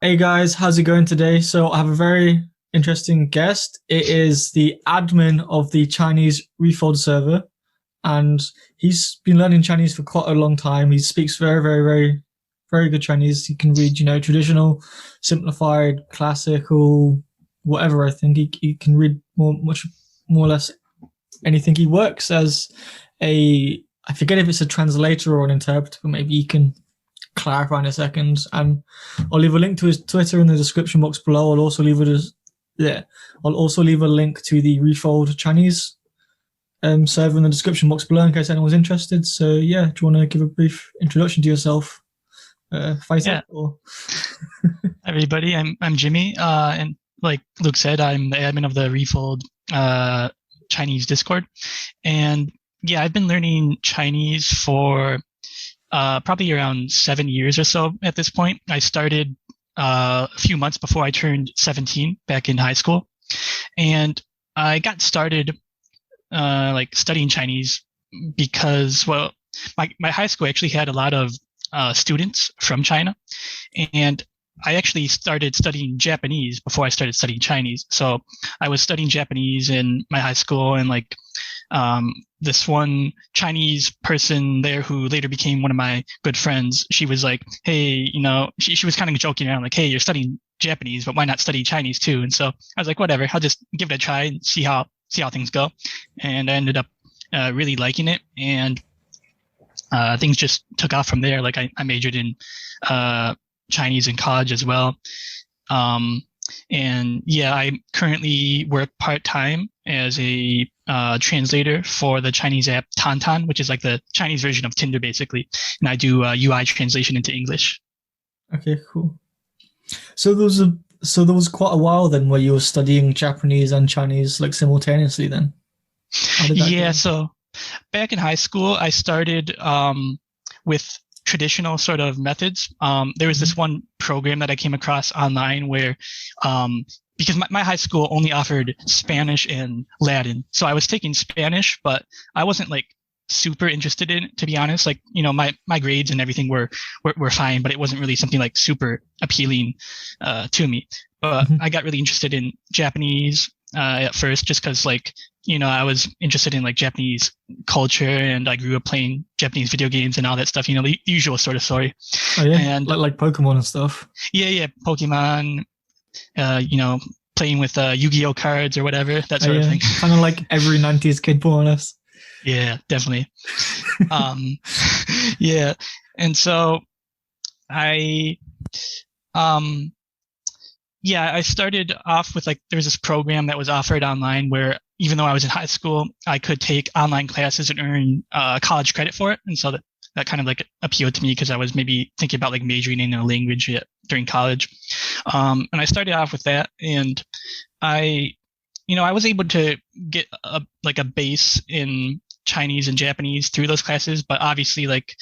Hey guys, how's it going today? So I have a very interesting guest. It is the admin of the Chinese Refold server, and he's been learning Chinese for quite a long time. He speaks very good Chinese. He can read, traditional, simplified, classical, whatever. I think he can read much more or less anything. He works as I forget if it's a translator or an interpreter, but maybe he can clarify in a second. And I'll leave a link to his Twitter in the description box below. Yeah, I'll also leave a link to the Refold Chinese server in the description box below in case anyone's interested. So yeah, do you want to give a brief introduction to yourself, Faisal? Yeah, everybody. I'm Jimmy, and like Luke said, I'm the admin of the Refold Chinese Discord, and yeah, I've been learning Chinese for probably around 7 years or so at this point. I started a few months before I turned 17 back in high school, and I got started like studying Chinese because, well, my high school actually had a lot of students from China, and I actually started studying Japanese before I started studying Chinese. So I was studying Japanese in my high school, and like this one Chinese person there who later became one of my good friends, she was like, "Hey, she was kind of joking around, like, hey, you're studying Japanese, but why not study Chinese too?" And so I was like, whatever, I'll just give it a try and see how things go. And I ended up really liking it, and things just took off from there. Like I majored in Chinese in college as well. And yeah, I currently work part-time as a translator for the Chinese app Tantan, which is like the Chinese version of Tinder, basically. And I do UI translation into English. Okay, cool. So there was quite a while then where you were studying Japanese and Chinese like simultaneously. Then how did that Yeah, go? so back in high school, I started with traditional sort of methods. There was Mhm. this one program that I came across online where, because my high school only offered Spanish and Latin, so I was taking Spanish, but I wasn't like super interested in it, to be honest. Like, my grades and everything were fine, but it wasn't really something like super appealing to me. But Mhm. I got really interested in Japanese at first, just because like I was interested in like Japanese culture, and I grew up playing Japanese video games and all that stuff. The usual sort of story. Oh yeah, And like Pokemon and stuff. yeah, Pokemon. Uh, you know, Playing with Yu-Gi-Oh cards or whatever, that Oh sort of yeah, thing. kind of like every '90s kid, more or less. Yeah, definitely. Um, yeah, and so I um yeah, I started off with like there was this program that was offered online where even though I was in high school, I could take online classes and earn college credit for it, and so that kind of like appealed to me because I was maybe thinking about like majoring in a language during college. And I started off with that, and I, I was able to get like a base in Chinese and Japanese through those classes, but obviously like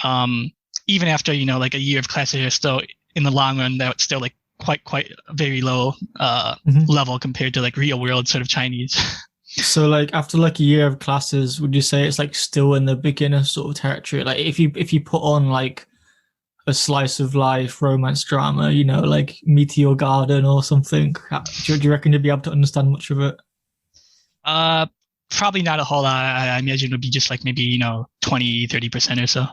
um, even after like a year of classes, are still in the long run that's still like quite very low Mhm. level compared to like real world sort of Chinese. So like after like a year of classes, would you say it's like still in the beginner sort of territory? Like if you put on like a slice of life romance drama, like Meteor Garden or something, do you reckon you'd be able to understand much of it? uh, Probably not a whole lot. I imagine it would be just like maybe 20-30% or so.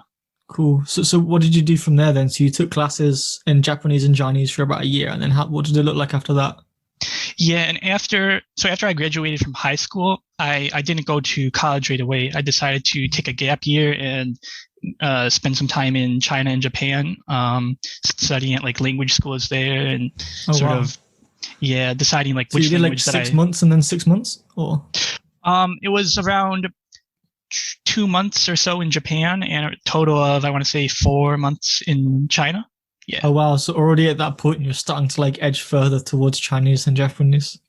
Cool. So what did you do from there then? So you took classes in Japanese and Chinese for about a year, and then what did it look like after that? Yeah, and after I graduated from high school, I didn't go to college right away. I decided to take a gap year and spend some time in China and Japan, studying at like language schools there, and Oh sort wow. of yeah, deciding like So you which did like language that 6 months and then 6 months, or it was around 2 months or so in Japan, and a total of I want to say 4 months in China. Yeah. oh wow. So already at that point you're starting to like edge further towards Chinese and Japanese.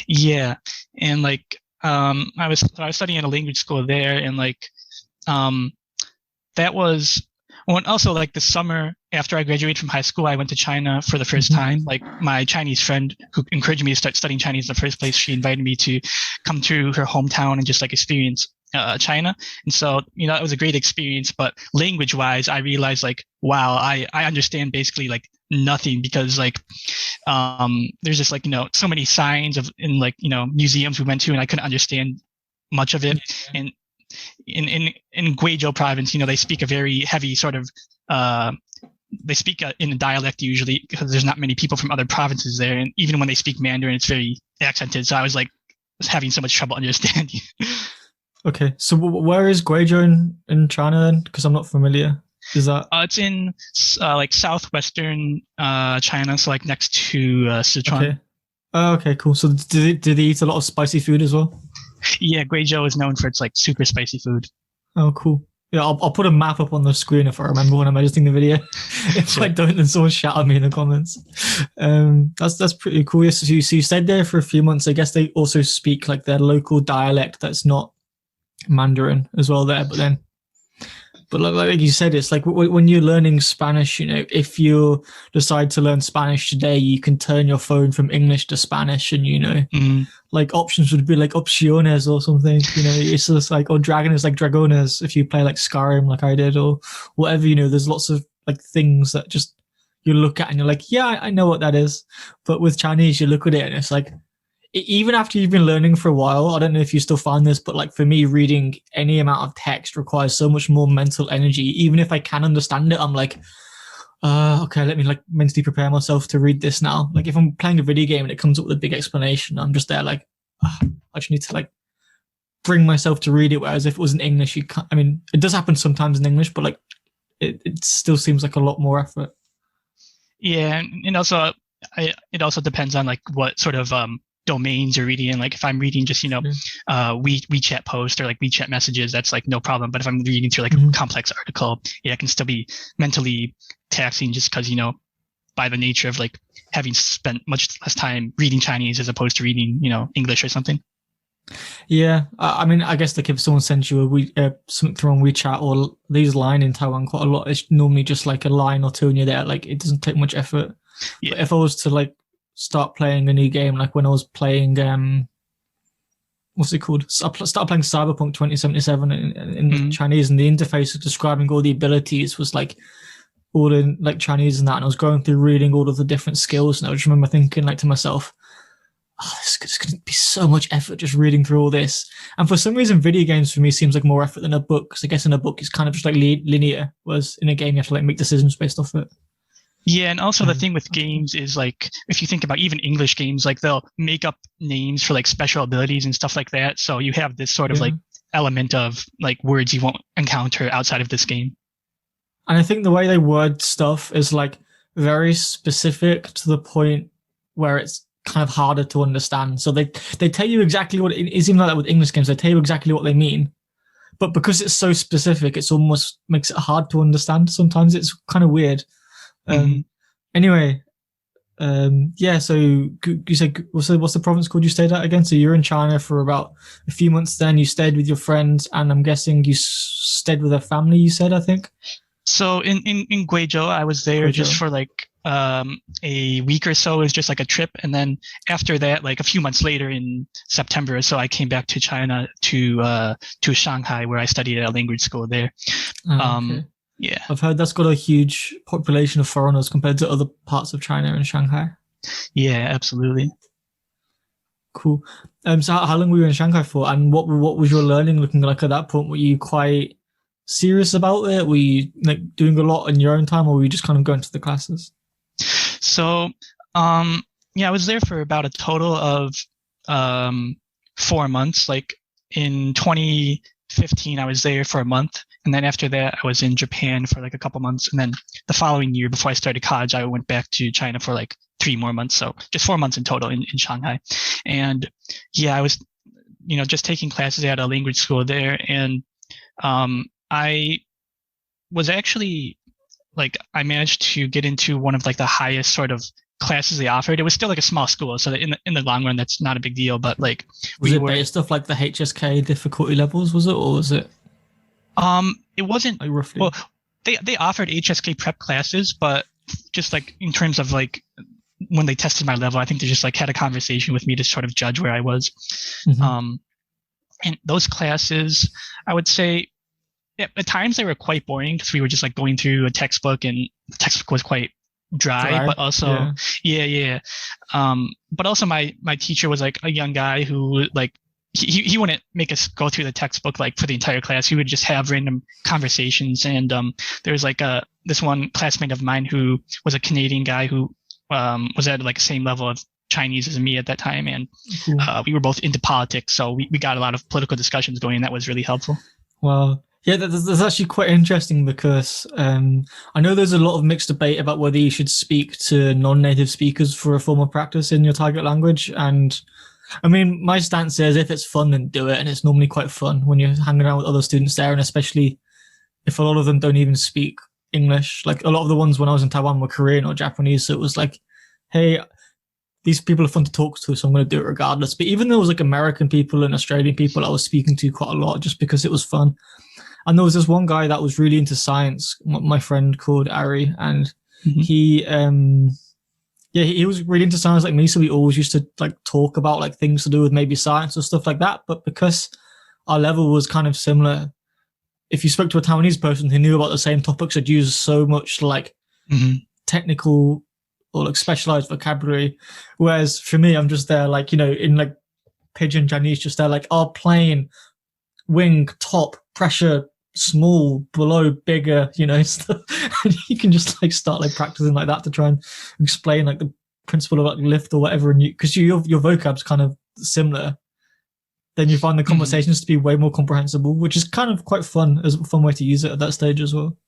Yeah, and like I was studying at a language school there, and like um that was well, and also like the summer after I graduated from high school, I went to China for the first Mhm. time. Like my Chinese friend who encouraged me to start studying Chinese in the first place, she invited me to come to her hometown and just like experience China. And so, it was a great experience. But language wise, I realized like, wow, I understand basically like nothing because like there's just like so many signs of in like museums we went to and I couldn't understand much of it. And in Guizhou province, they speak a very heavy sort of they speak in a dialect usually because there's not many people from other provinces there, and even when they speak Mandarin, it's very accented. So I was having so much trouble understanding. Okay, so where is Guizhou in China then? Because I'm not familiar. Is that? It's in like southwestern China, so like next to Sichuan. Okay. Oh, okay, cool. So do they eat a lot of spicy food as well? Yeah, Guizhou is known for its like super spicy food. Oh, cool. Yeah, I'll put a map up on the screen if I remember when I'm editing the video. If I don't, then someone shout at me in the comments. That's pretty cool. Yes, so you stayed there for a few months. I guess they also speak like their local dialect that's not Mandarin as well there. But like you said, it's like when you're learning Spanish, if you decide to learn Spanish today, you can turn your phone from English to Spanish, and like options would be like opciones or something. It's just like, or dragon is like dragones if you play like Skyrim like I did, or whatever. There's lots of like things that just you look at and you're like, yeah, I know what that is. But with Chinese, you look at it and it's like, even after you've been learning for a while, I don't know if you still find this, but like for me, reading any amount of text requires so much more mental energy. Even if I can understand it, I'm like, okay, let me like mentally prepare myself to read this now. Like if I'm playing a video game and it comes up with a big explanation, I'm just there like, I just need to like bring myself to read it. Whereas if it was in English, you can't. I mean, it does happen sometimes in English, but like it still seems like a lot more effort. Yeah, and also it also depends on like what sort of domains you're reading in. Like if I'm reading just WeChat post or like WeChat messages, that's like no problem. But if I'm reading through like a complex article, it can still be mentally taxing just because by the nature of like having spent much less time reading Chinese as opposed to reading English or something. Yeah, I mean, I guess like if someone sends you something through on WeChat, or they use Line in Taiwan quite a lot, it's normally just like a line or two and you're there. Like it doesn't take much effort. Yeah. But if I was to like start playing a new game, like when I was playing what's it called? I started playing Cyberpunk 2077 in Chinese, and the interface of describing all the abilities was like all in like Chinese and that, and I was going through reading all of the different skills, and I just remember thinking like to myself, this going to be so much effort just reading through all this. And for some reason, video games for me seems like more effort than a book, because I guess in a book it's kind of just like linear, whereas in a game you have to like make decisions based off it. Yeah, and also the thing with games is like if you think about even English games, like they'll make up names for like special abilities and stuff like that. So you have this sort of like element of like words you won't encounter outside of this game. And I think the way they word stuff is like very specific to the point where it's kind of harder to understand. So they tell you exactly what it is. Even like that with English games, they tell you exactly what they mean. But because it's so specific, it's almost makes it hard to understand. Sometimes it's kind of weird. Anyway, yeah, so you said, what's the province called you stayed at again? So you're in China for about a few months, then you stayed with your friends, and I'm guessing you stayed with a family, you said, I think? So in Guizhou, I was there just for like a week or so. It was just like a trip. And then after that, like a few months later in September or so, I came back to China to Shanghai, where I studied at a language school there. Okay. Yeah. I've heard that's got a huge population of foreigners compared to other parts of China and Shanghai. Yeah, absolutely. Cool. So how long were you in Shanghai for? And what was your learning looking like at that point? Were you quite serious about it? Were you like doing a lot in your own time, or were you just kind of going to the classes? So, yeah, I was there for about a total of 4 months. Like in 2015, I was there for a month. And then after that, I was in Japan for like a couple months. And then the following year, before I started college, I went back to China for like 3 more months. So just 4 months in total in Shanghai. And yeah, I was, just taking classes at a language school there. And I was actually like, I managed to get into one of like the highest sort of classes they offered. It was still like a small school, so in the long run, that's not a big deal. But like, was it based off like the HSK difficulty levels? Was it, or was it? It wasn't like roughly. Well, they offered HSK prep classes, but just like in terms of like when they tested my level, I think they just like had a conversation with me to sort of judge where I was. And those classes, I would say, at times they were quite boring because we were just like going through a textbook, and the textbook was quite dry, Dry. but also Yeah. yeah. But also my teacher was like a young guy who like he wouldn't make us go through the textbook like for the entire class. He would just have random conversations. And there was like this one classmate of mine who was a Canadian guy who was at like the same level of Chinese as me at that time, and Cool. we were both into politics, so we got a lot of political discussions going, and that was really helpful. Well, yeah, that's actually quite interesting because I know there's a lot of mixed debate about whether you should speak to non-native speakers for a form of practice in your target language. And I mean, my stance is if it's fun, then do it. And it's normally quite fun when you're hanging out with other students there, and especially if a lot of them don't even speak English. Like a lot of the ones when I was in Taiwan were Korean or Japanese, so it was like, hey, these people are fun to talk to, so I'm going to do it regardless. But even though it was like American people and Australian people, I was speaking to quite a lot just because it was fun. And there was this one guy that was really into science, my friend called Ari, and he, yeah, he was really into science like me. So we always used to like talk about like things to do with maybe science or stuff like that. But because our level was kind of similar, if you spoke to a Taiwanese person who knew about the same topics, they'd use so much like technical or like specialized vocabulary. Whereas for me, I'm just there like, you know, in like pidgin Chinese, just there like, oh, plane, wing, top, pressure, small, below, bigger, you know, stuff. And you can just like start like practicing like that to try and explain like the principle of like lift or whatever. And you, because your vocab's kind of similar, then you find the conversations to be way more comprehensible, which is kind of quite fun as a fun way to use it at that stage as well.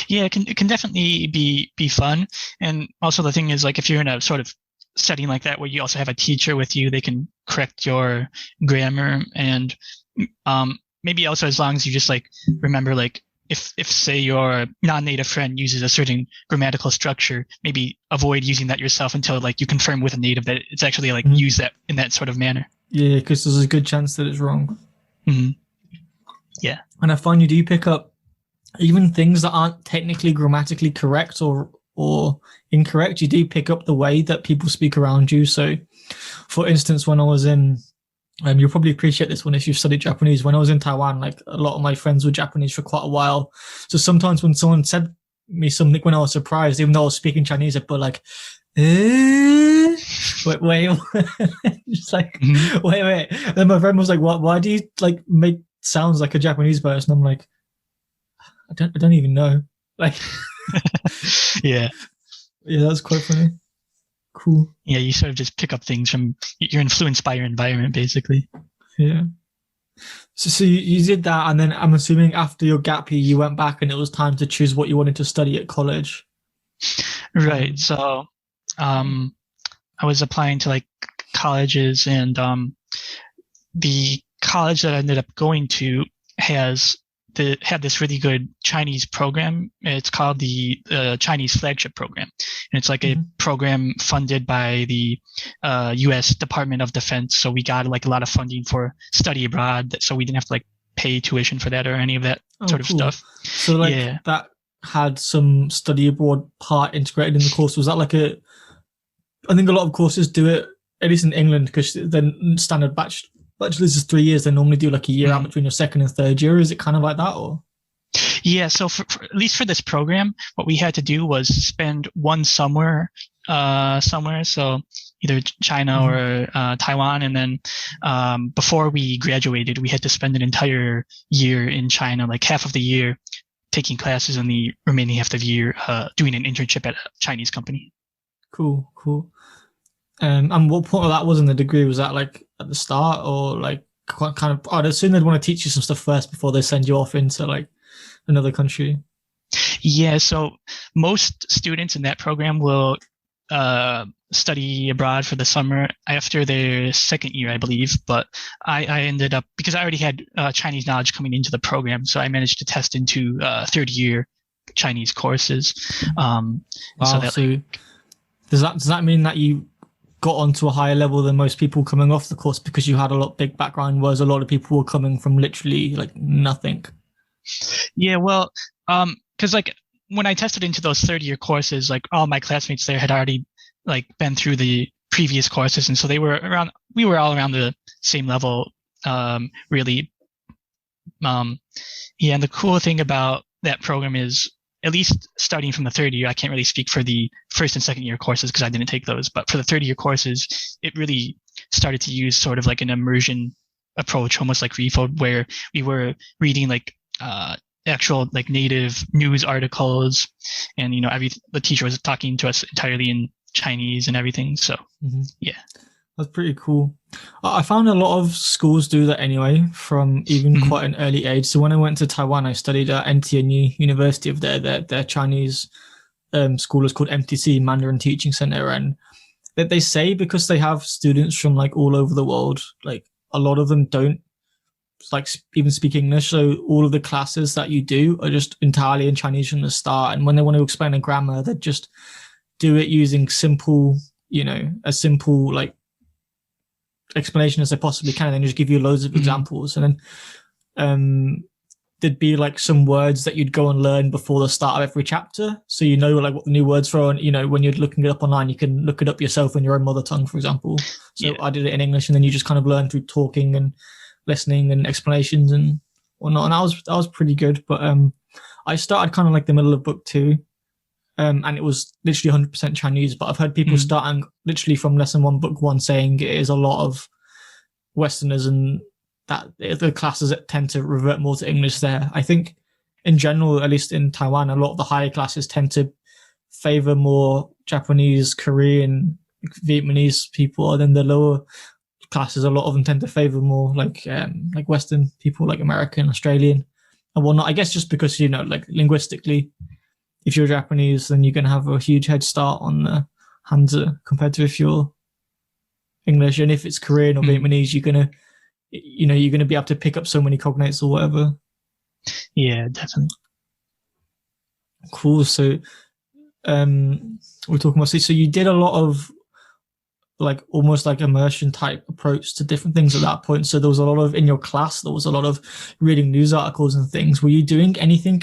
Yeah, it can definitely be fun. And also the thing is like if you're in a sort of setting like that where you also have a teacher with you, they can correct your grammar. And maybe also as long as you just like remember like if say your non-native friend uses a certain grammatical structure, maybe avoid using that yourself until like you confirm with a native that it's actually like used that in that sort of manner. Yeah, because there's a good chance that it's wrong. Yeah. And I find you do pick up even things that aren't technically grammatically correct or incorrect. You do pick up the way that people speak around you. So, for instance, when I was in, you'll probably appreciate this one if you've studied Japanese. When I was in Taiwan, like a lot of my friends were Japanese for quite a while. So sometimes when someone said me something when I was surprised, even though I was speaking Chinese, I'd be like, wait, just like, wait. And then my friend was like, why do you like make sounds like a Japanese person? I'm like, I don't even know. Like, yeah, that's quite funny. Cool. Yeah, you sort of just pick up things from, you're influenced by your environment, basically. Yeah. So you did that, and then I'm assuming after your gap year, you went back and it was time to choose what you wanted to study at college. Right. So, I was applying to like colleges, and the college that I ended up going to had this really good Chinese program. It's called the Chinese flagship program, and it's like a program funded by the U.S. Department of Defense. So we got like a lot of funding for study abroad, so we didn't have to like pay tuition for that or any of that sort of stuff. So like that had some study abroad part integrated in the course. Was that like I think a lot of courses do it, at least in England, because then standard bachelor's is 3 years. They normally do like a year out between your second and third year. Is it kind of like that, or? Yeah. So for at least for this program, what we had to do was spend one summer somewhere. So either China or Taiwan. And then before we graduated, we had to spend an entire year in China, like half of the year taking classes and the remaining half of the year doing an internship at a Chinese company. Cool. And what point of that was in the degree? Was that like at the start, or like kind of? I'd assume they'd want to teach you some stuff first before they send you off into like another country. Yeah, so most students in that program will study abroad for the summer after their second year, I believe. But I ended up, because I already had Chinese knowledge coming into the program, so I managed to test into third year Chinese courses. Wow. So does that mean that you got onto a higher level than most people coming off the course because you had a lot big background, whereas a lot of people were coming from literally like nothing? Yeah, well, because like when I tested into those third year courses, like all my classmates there had already like been through the previous courses, and so we were all around the same level, really. Yeah, and the cool thing about that program is at least starting from the third year, I can't really speak for the first and second year courses because I didn't take those. But for the third year courses, it really started to use sort of like an immersion approach, almost like Refold, where we were reading like actual like native news articles, and the teacher was talking to us entirely in Chinese and everything. So yeah. That's pretty cool. I found a lot of schools do that anyway, from even quite an early age. So when I went to Taiwan, I studied at NTNU University of their Chinese school is called MTC, Mandarin Teaching Center, and they say because they have students from like all over the world, like a lot of them don't like even speak English. So all of the classes that you do are just entirely in Chinese from the start. And when they want to explain a grammar, they just do it using simple, a simple like explanation as they possibly can, and then just give you loads of examples. And then there'd be like some words that you'd go and learn before the start of every chapter, so like what the new words are, and when you're looking it up online, you can look it up yourself in your own mother tongue, for example. So I did it in English, and then you just kind of learn through talking and listening and explanations and whatnot, and that was pretty good. But I started kind of like the middle of book 2, and it was literally 100% Chinese, but I've heard people starting literally from lesson 1, book 1, saying it is a lot of Westerners and that the classes that tend to revert more to English there. I think in general, at least in Taiwan, a lot of the higher classes tend to favor more Japanese, Korean, Vietnamese people, and then the lower classes, a lot of them tend to favor more like Western people, like American, Australian, and whatnot. I guess just because, like linguistically, if you're Japanese, then you're going to have a huge head start on the Hanzi compared to if you're English. And if it's Korean or Vietnamese, you're going to be able to pick up so many cognates or whatever. Yeah, definitely. Cool. So we're talking about, so you did a lot of like almost like immersion type approach to different things at that point. So there was a lot of, in your class, there was a lot of reading news articles and things. Were you doing anything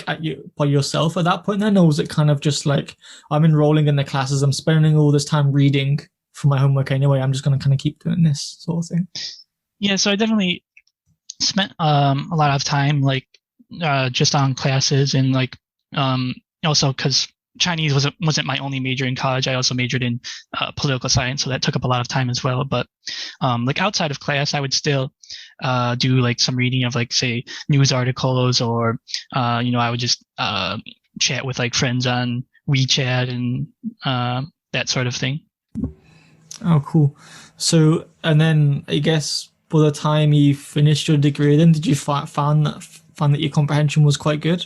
by yourself at that point then? Or was it kind of just like, I'm enrolling in the classes, I'm spending all this time reading for my homework anyway, I'm just going to kind of keep doing this sort of thing? Yeah, so I definitely spent a lot of time like just on classes, and like also because Chinese wasn't my only major in college. I also majored in political science, so that took up a lot of time as well. But like outside of class, I would still do like some reading of like, say, news articles, or I would just chat with like friends on WeChat and that sort of thing. Oh, cool. So, and then I guess by the time you finished your degree, then did you find that your comprehension was quite good?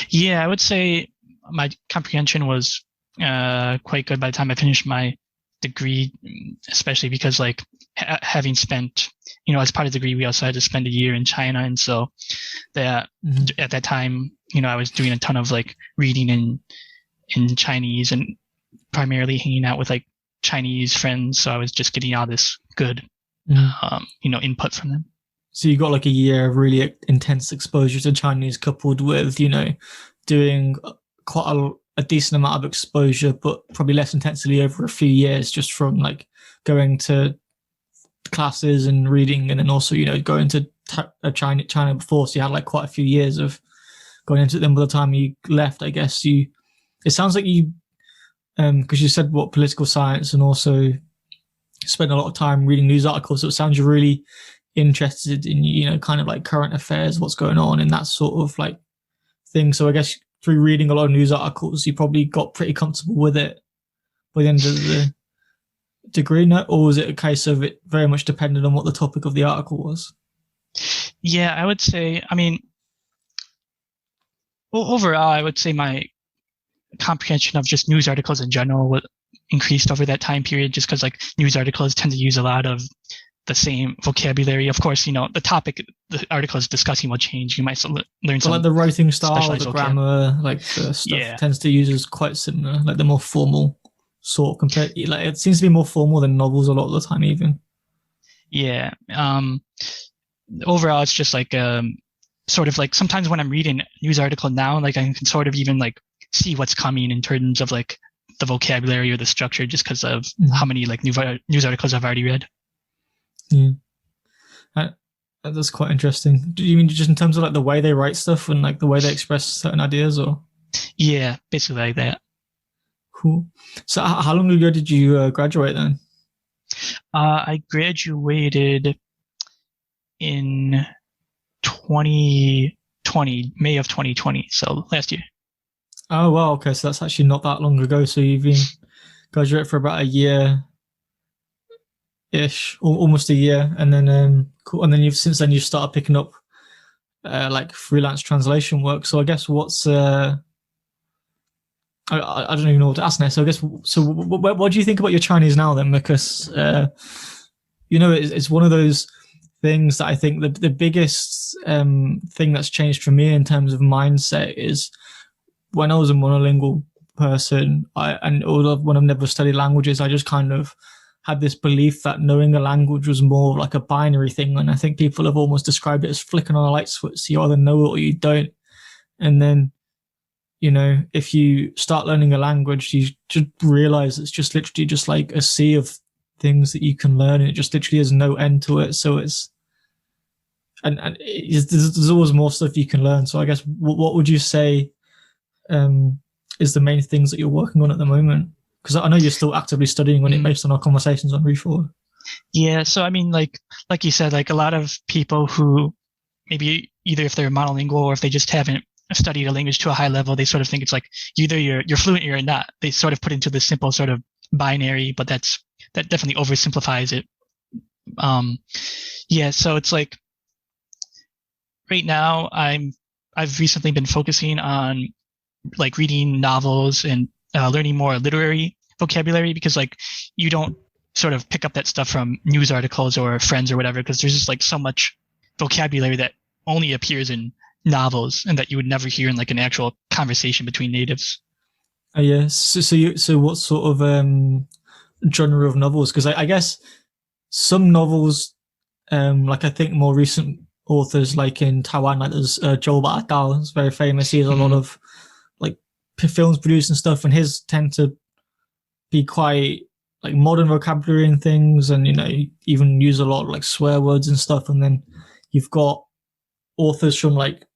Yeah, I would say my comprehension was quite good by the time I finished my degree, especially because like having spent, as part of the degree, we also had to spend a year in China. And so that at that time, I was doing a ton of like reading in Chinese and primarily hanging out with like Chinese friends. So I was just getting all this good, input from them. So you got like a year of really intense exposure to Chinese, coupled with, doing quite a decent amount of exposure, but probably less intensely over a few years, just from like going to classes and reading, and then also, going to China before. So you had like quite a few years of going into them. By the time you left, I guess it sounds like you, because you said what political science, and also spent a lot of time reading news articles. So it sounds you're really interested in, kind of like current affairs, what's going on in that sort of like thing. So I guess through reading a lot of news articles, you probably got pretty comfortable with it by the end of the degree, no? Or was it a case of it very much depended on what the topic of the article was? Yeah, I would say, overall, I would say my comprehension of just news articles in general increased over that time period, just because like news articles tend to use a lot of the same vocabulary. Of course, the topic the article is discussing will change. You might learn some, like the writing style, the grammar, like the stuff tends to use is quite similar, like the more formal sort compared. Like it seems to be more formal than novels a lot of the time, even. Yeah. Overall, it's just like sort of like sometimes when I'm reading a news article now, like I can sort of even like see what's coming in terms of like the vocabulary or the structure, just because of how many like news articles I've already read. Yeah. That's quite interesting. Do you mean just in terms of like the way they write stuff and like the way they express certain ideas, or? Yeah, basically like that. Cool. So how long ago did you graduate then? I graduated in 2020, May of 2020, so last year. Oh, well, okay. So that's actually not that long ago. So you've been graduate for about a year ish, almost a year, and then cool. And then you've since then you've started picking up like freelance translation work. So I guess what's I don't even know what to ask now. So I guess so. What do you think about your Chinese now then? Because it's one of those things that I think the biggest thing that's changed for me in terms of mindset is when I was a monolingual person, when I've never studied languages, I just kind of had this belief that knowing a language was more like a binary thing. And I think people have almost described it as flicking on a light switch. You either know it or you don't. And then, if you start learning a language, you just realize it's just literally just like a sea of things that you can learn. And it just literally has no end to it. So there's always more stuff you can learn. So I guess what would you say is the main things that you're working on at the moment? Because I know you're still actively studying on it based on our conversations on Refold. Yeah, so I mean, like you said, like a lot of people who maybe either if they're monolingual or if they just haven't studied a language to a high level, they sort of think it's like either you're fluent or you're not. They sort of put into this simple sort of binary, but that definitely oversimplifies it. Yeah, so it's like right now I've recently been focusing on like reading novels and learning more literary vocabulary, because like you don't sort of pick up that stuff from news articles or friends or whatever, because there's just like so much vocabulary that only appears in novels and that you would never hear in like an actual conversation between natives. Yeah. So what sort of genre of novels? Because I guess some novels, like I think more recent authors, like in Taiwan, like there's Joel Dao, is very famous. He has a lot of like films produced and stuff, and his tend to be quite like modern vocabulary and things, and even use a lot of like swear words and stuff. And then you've got authors from like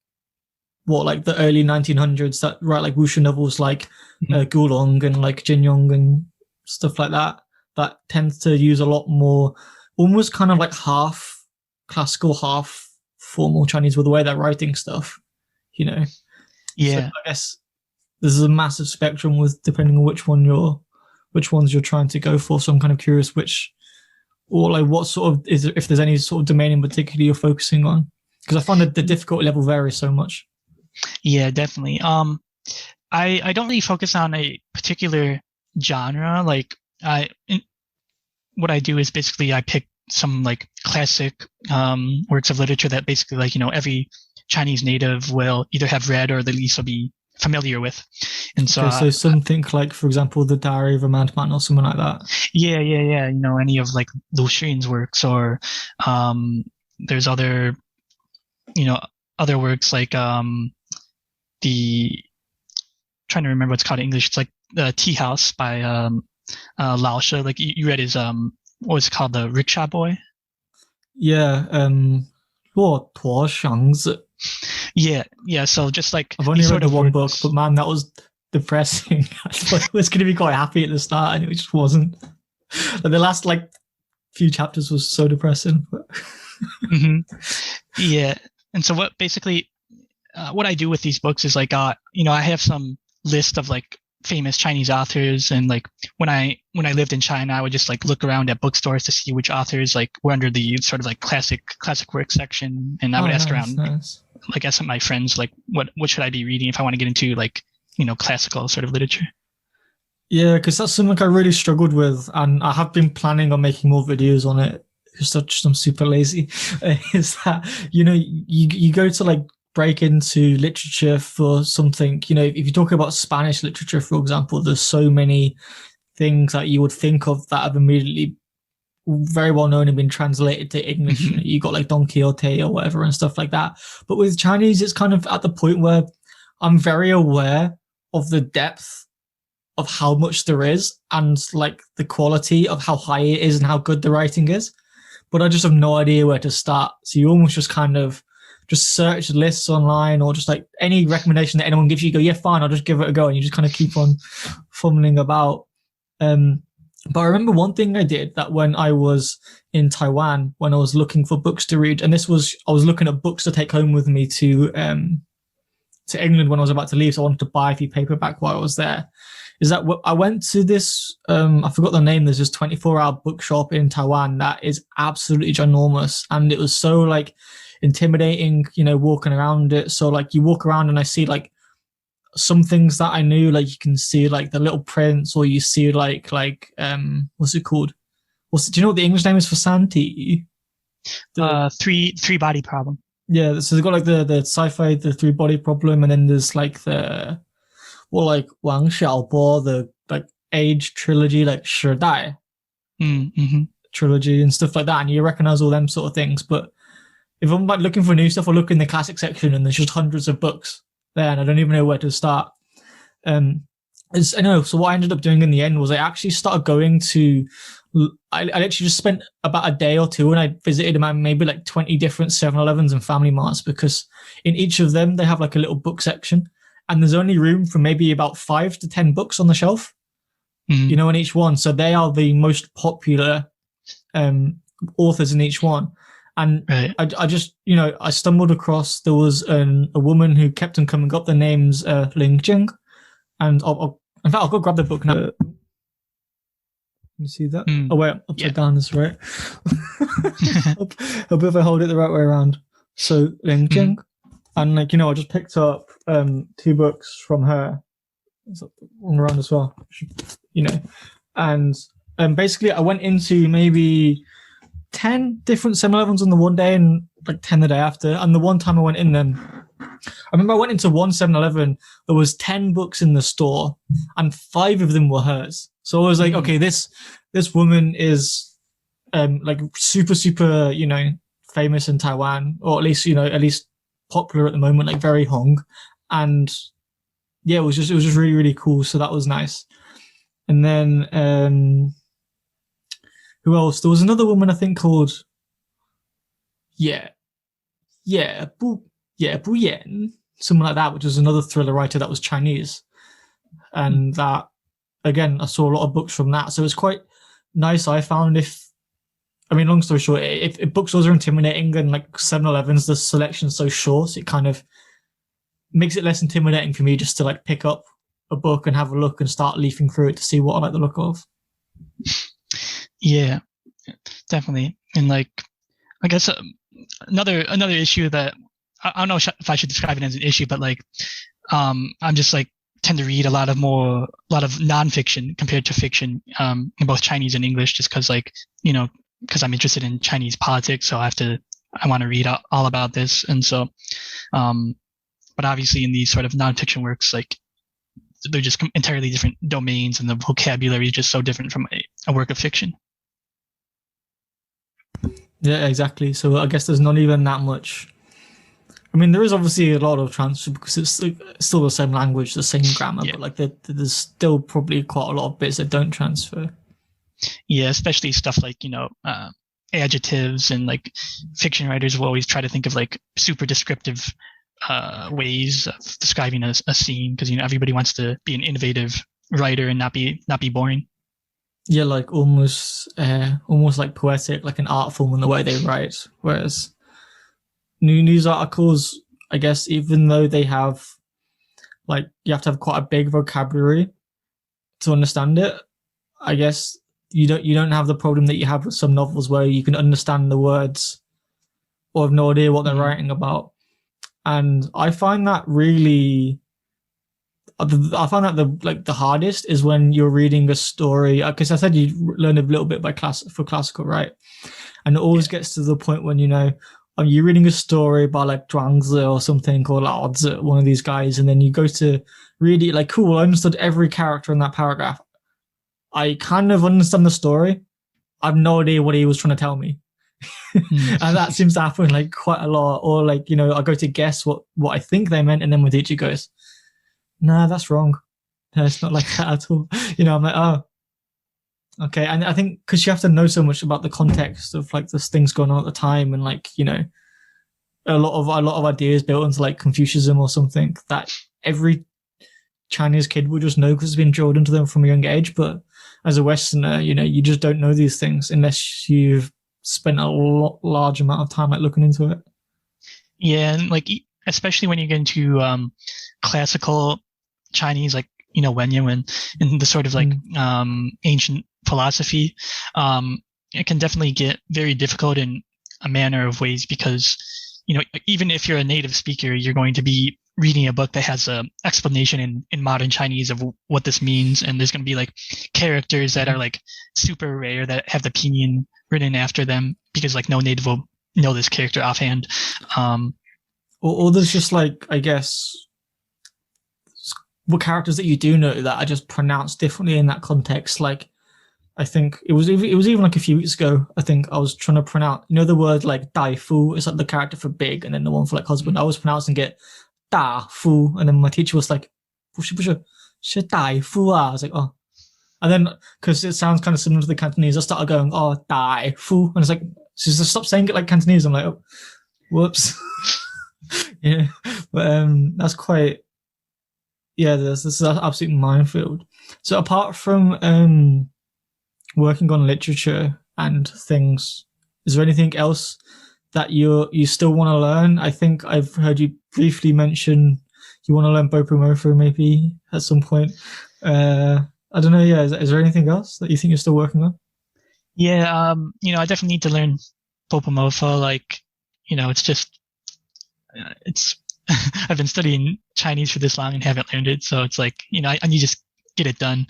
the early 1900s that write like wuxia novels, like Gulong and like Jin Yong and stuff like that. That tends to use a lot more, almost kind of like half classical, half formal Chinese with the way they're writing stuff. Yeah. So I guess there's a massive spectrum with depending on which ones you're trying to go for. So I'm kind of curious or like what sort of if there's any sort of domain in particular you're focusing on, because I find that the difficulty level varies so much. Yeah, definitely. I don't really focus on a particular genre. Like what I do is basically I pick some like classic works of literature that basically like every Chinese native will either have read or at least will be familiar with. And so so something like, for example, the Diary of a Madman or something like that. Yeah. Any of like Lu Xun's works, or there's other other works like the trying to remember what's called in English. It's like the Tea House by Lao She. Like you read his what was it called, the Rickshaw Boy? Yeah, 骆驼祥子. Yeah. So just like I've only read the one book, but man, that was depressing. I thought it was going to be quite happy at the start, and it just wasn't. Like the last like few chapters was so depressing. Yeah, and so what basically what I do with these books is like I have some list of like famous Chinese authors, and like when I lived in China, I would just like look around at bookstores to see which authors like were under the sort of like classic work section, and I would ask around, like ask my friends like what should I be reading if I want to get into like classical sort of literature. Yeah, because that's something I really struggled with, and I have been planning on making more videos on it because I'm super lazy. Is that you go to like break into literature for something, if you talk about Spanish literature, for example, there's so many things that you would think of that have immediately very well known and been translated to English. You got like Don Quixote or whatever and stuff like that. But with Chinese, it's kind of at the point where I'm very aware of the depth of how much there is and like the quality of how high it is and how good the writing is. But I just have no idea where to start. So you almost just kind of just search lists online or just like any recommendation that anyone gives you, you go, yeah, fine, I'll just give it a go. And you just kind of keep on fumbling about. But I remember one thing I did that when I was in Taiwan, when I was looking for books to read, and I was looking at books to take home with me to England when I was about to leave. So I wanted to buy a few paperback while I was there. Is that I went to this, I forgot the name, there's this 24-hour bookshop in Taiwan that is absolutely ginormous. And it was so like intimidating, walking around it. So like you walk around and I see like some things that I knew, like you can see like the Little Prince, or you see like what's it called? Do you know what the English name is for Santi? Three body problem. Yeah, so they've got like the sci-fi, the three body problem, and then there's like like Wang Xiaobo, the like age trilogy, like 时代 trilogy and stuff like that, and you recognize all them sort of things. But if I'm like looking for new stuff, I look in the classic section and there's just hundreds of books there, and I don't even know where to start. I know. So what I ended up doing in the end was I actually started going to. I literally just spent about a day or two, and I visited maybe like 20 different 7-Elevens and Family Marts, because in each of them they have like a little book section, and there's only room for maybe about 5 to 10 books on the shelf, in each one. So they are the most popular authors in each one. And right. I just, I stumbled across, there was a woman who kept on coming up. The name's Ling Jing. And in fact, I'll go grab the book now. Can you see that? Oh, wait, upside down is right. I'll be if I hold it the right way around. So, Ling Jing. And, I just picked up 2 books from her. It's one around as well, And basically, I went into maybe 10 different 7-Elevens on the one day and like 10 the day after. And the one time I went in them, I remember I went into one 7-Eleven, there was 10 books in the store and 5 of them were hers. So I was like, okay, this woman is like super, super, famous in Taiwan, or at least popular at the moment, like very hung. And yeah, it was just really, really cool. So that was nice. And then who else? There was another woman I think called Bu Yan, something like that, which was another thriller writer that was Chinese. And that, again, I saw a lot of books from that. So it was quite nice. I found long story short, if bookstores are intimidating and like 7-Elevens, the selection's so short, it kind of makes it less intimidating for me just to like pick up a book and have a look and start leafing through it to see what I like the look of. Yeah, definitely. And like, I guess another issue that I don't know if I should describe it as an issue, but like, I'm just like tend to read a lot of nonfiction compared to fiction, in both Chinese and English, just because like, because I'm interested in Chinese politics, so I want to read all about this. And so, but obviously in these sort of nonfiction works, like they're just entirely different domains, and the vocabulary is just so different from a work of fiction. Yeah, exactly. So I guess there's not even that much. I mean, there is obviously a lot of transfer because it's still the same language, the same grammar, but like there's still probably quite a lot of bits that don't transfer. Yeah, especially stuff like, adjectives, and like fiction writers will always try to think of like super descriptive ways of describing a scene, because everybody wants to be an innovative writer and not be boring. Yeah, like almost like poetic, like an art form in the way they write. Whereas news articles, I guess, even though they have like you have to have quite a big vocabulary to understand it, I guess you don't have the problem that you have with some novels where you can understand the words or have no idea what they're writing about. And I find that the hardest is when you're reading a story, because I said you learn a little bit for classical, right? And it always gets to the point when you're reading a story by like Zhuangzi or something, or Lao Tzu, one of these guys, and then you go to read it, like, cool, I understood every character in that paragraph. I kind of understand the story. I have no idea what he was trying to tell me. And that seems to happen like quite a lot. Or like, I go to guess what I think they meant, and then my teacher goes, "Nah, that's wrong. No, it's not like that at all." I'm like, oh, okay. And I think because you have to know so much about the context of like the things going on at the time, and like, a lot of ideas built into like Confucianism or something that every Chinese kid would just know because it's been drilled into them from a young age. But as a Westerner, you just don't know these things unless you've spent a large amount of time like looking into it. Yeah, and like especially when you get into classical Chinese, like Wenyan and the sort of like ancient philosophy, it can definitely get very difficult in a manner of ways because even if you're a native speaker, you're going to be reading a book that has an explanation in modern Chinese of what this means, and there's going to be like characters that are like super rare that have the pinyin written after them because like no native will know this character offhand. Or there's just like, I guess, what characters that you do know that are just pronounced differently in that context. Like, I think it was even like a few weeks ago. I think I was trying to pronounce, the word like Dai Fu is like the character for big, and then the one for like husband. I was pronouncing it Da Fu, and then my teacher was like, Dai Fu. I was like, oh. And then, because it sounds kind of similar to the Cantonese, I started going, oh, Dai Fu. And it's like, so just stop saying it like Cantonese. I'm like, oh, whoops. Yeah. But that's quite, yeah, this is an absolute minefield. So apart from working on literature and things, is there anything else that you still want to learn? I think I've heard you briefly mention you want to learn Bopomofo maybe at some point. I don't know. Yeah, is there anything else that you think you're still working on? Yeah, I definitely need to learn Bopomofo. Like, it's just it's I've been studying Chinese for this long and haven't learned it, so it's like I need to just get it done.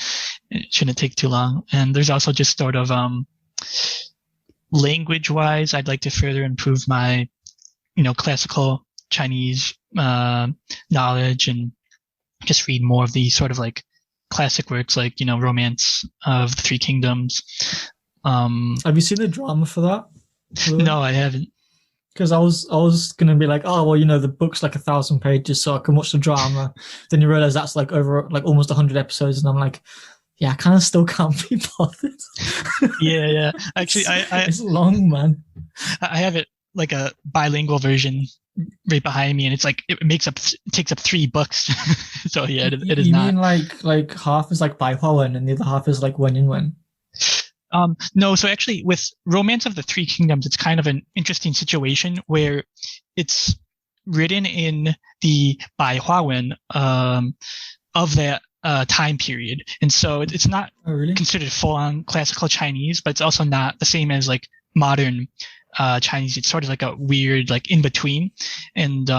It shouldn't take too long. And there's also just sort of language wise, I'd like to further improve my classical Chinese knowledge and just read more of the sort of like classic works like Romance of the Three Kingdoms. Have you seen the drama for that? No, I haven't. Because I was gonna be like, oh well, the book's like 1,000 pages, so I can watch the drama. Then you realize that's like over like almost 100 episodes, and I'm like, yeah, I kind of still can't be bothered. Yeah. Actually, it's long, man. I have it like a bilingual version right behind me, and it's like it takes up 3 books. So yeah, it is you not. You mean like half is like Baihuawen and the other half is like Wenyan? No, so actually with Romance of the Three Kingdoms, it's kind of an interesting situation where it's written in the Baihuawen of that time period. And so it's not really considered full-on classical Chinese, but it's also not the same as like modern Chinese. It's sort of like a weird like in between. And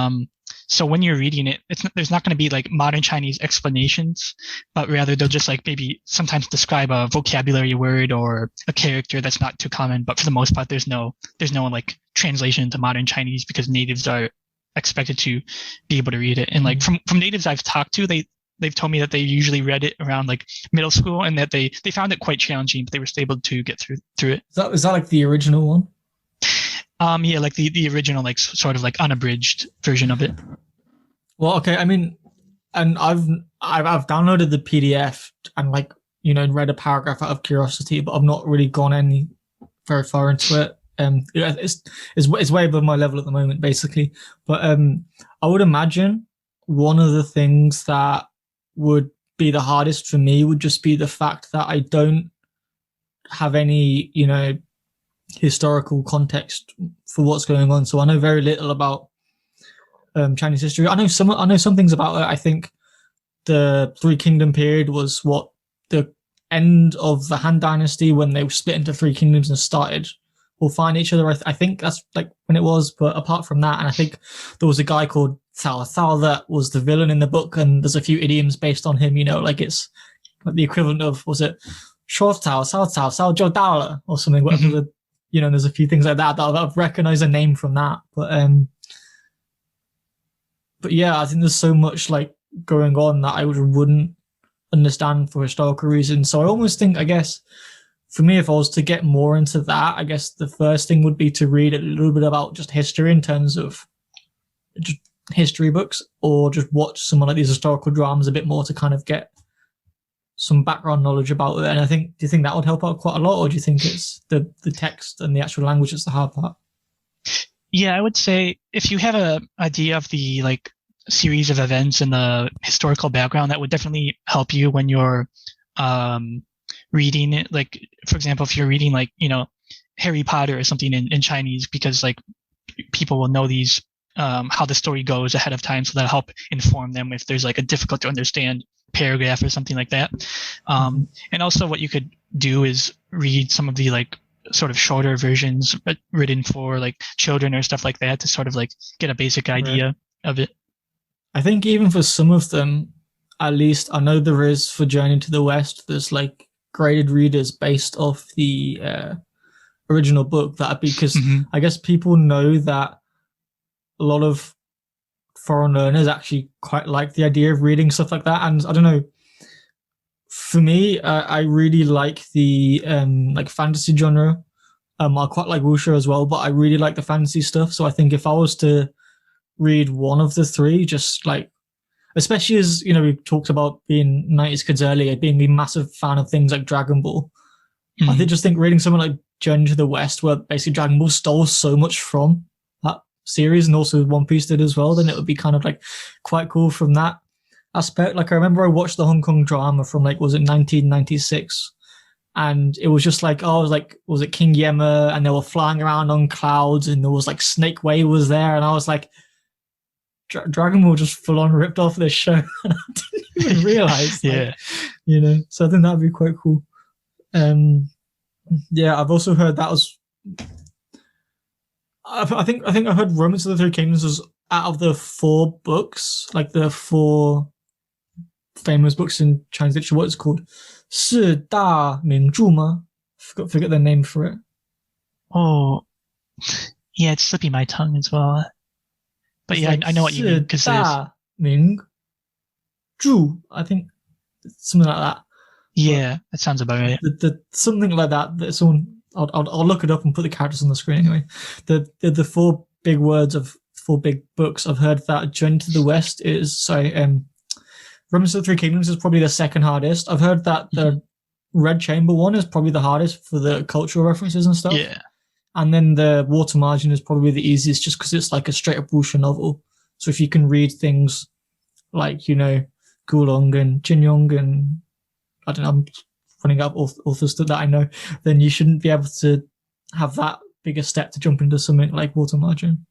so when you're reading it, there's not going to be like modern Chinese explanations, but rather they'll just like maybe sometimes describe a vocabulary word or a character that's not too common. But for the most part, there's no like translation into modern Chinese because natives are expected to be able to read it. And like from natives I've talked to, they've told me that they usually read it around like middle school and that they found it quite challenging, but they were still able to get through it. Is that like the original one? Yeah, like the original, like sort of like unabridged version of it. Well, okay. I mean, and I've downloaded the PDF and like read a paragraph out of curiosity, but I've not really gone very far into it. It's way above my level at the moment, basically. But I would imagine one of the things that would be the hardest for me would just be the fact that I don't have any historical context for what's going on. So I know very little about Chinese history. I know some things about it. I think the Three Kingdom period was what the end of the Han Dynasty when they split into 3 kingdoms and started will find each other. I think that's like when it was. But apart from that, and I think there was a guy called Cao Cao that was the villain in the book, and there's a few idioms based on him. Like it's like the equivalent of, was it Short Cao, Cao Cao, Cao Zhou Dao or something, whatever there's a few things like that I've recognized a name from that. But yeah, I think there's so much like going on that I wouldn't understand for historical reasons. So I almost think, I guess, for me, if I was to get more into that, I guess the first thing would be to read a little bit about just history in terms of just history books, or just watch some of like these historical dramas a bit more to kind of get some background knowledge about it. And do you think that would help out quite a lot, or do you think it's the text and the actual language that's the hard part? Yeah, I would say if you have a idea of the like series of events and the historical background, that would definitely help you when you're um, reading it. Like, for example, if you're reading like, Harry Potter or something in Chinese, because like people will know these how the story goes ahead of time, so that'll help inform them if there's like a difficult to understand paragraph or something like that. Mhm. And also, what you could do is read some of the like sort of shorter versions written for like children or stuff like that to sort of like get a basic Right. idea of it. I think even for some of them, at least I know there is for Journey to the West, there's like graded readers based off the original book. That because Hmm. I guess people know that a lot of foreign learners actually quite like the idea of reading stuff like that. And I don't know, for me, I really like the like fantasy genre. I quite like wuxia as well, but I really like the fantasy stuff. So I think if I was to read one of the three, just like especially as we talked about being 90s kids earlier, being a massive fan of things like Dragon Ball. I Hmm. think just think reading something like Journey to the West, where basically Dragon Ball stole so much from that series, and also One Piece did as well, then it would be kind of like quite cool from that aspect. Like I remember I watched the Hong Kong drama from like was it 1996, and it was just like oh, I was like was it King Yemma, and they were flying around on clouds, and there was like Snake Way was there, and I was like Dragon Ball just full on ripped off this show, and I didn't even realize, like, Yeah. So I think that'd be quite cool. Um, yeah, I've also heard that was. I think I heard Romance of the Three Kingdoms was out of the four books, like the four famous books in Chinese literature. What it's called, 4大名著吗? Forget the name for it. Oh, yeah, it's slipping my tongue as well. But It's yeah, like I know what you mean because there's 4大名著, I think something like that. But yeah, that sounds about right. the something like that. That someone I'll look it up and put the characters on the screen anyway. The four big words of four big books. I've heard that Journey to the West is Romance of the Three Kingdoms is probably the second hardest. I've heard that Mhm. the Red Chamber one is probably the hardest for the cultural references and stuff. Yeah. And then the Water Margin is probably the easiest just because it's like a straight up wuxia novel. So if you can read things like, Gulong and Jinyong and I don't know, I'm running up authors that I know, then you shouldn't be able to have that bigger step to jump into something like Water Margin.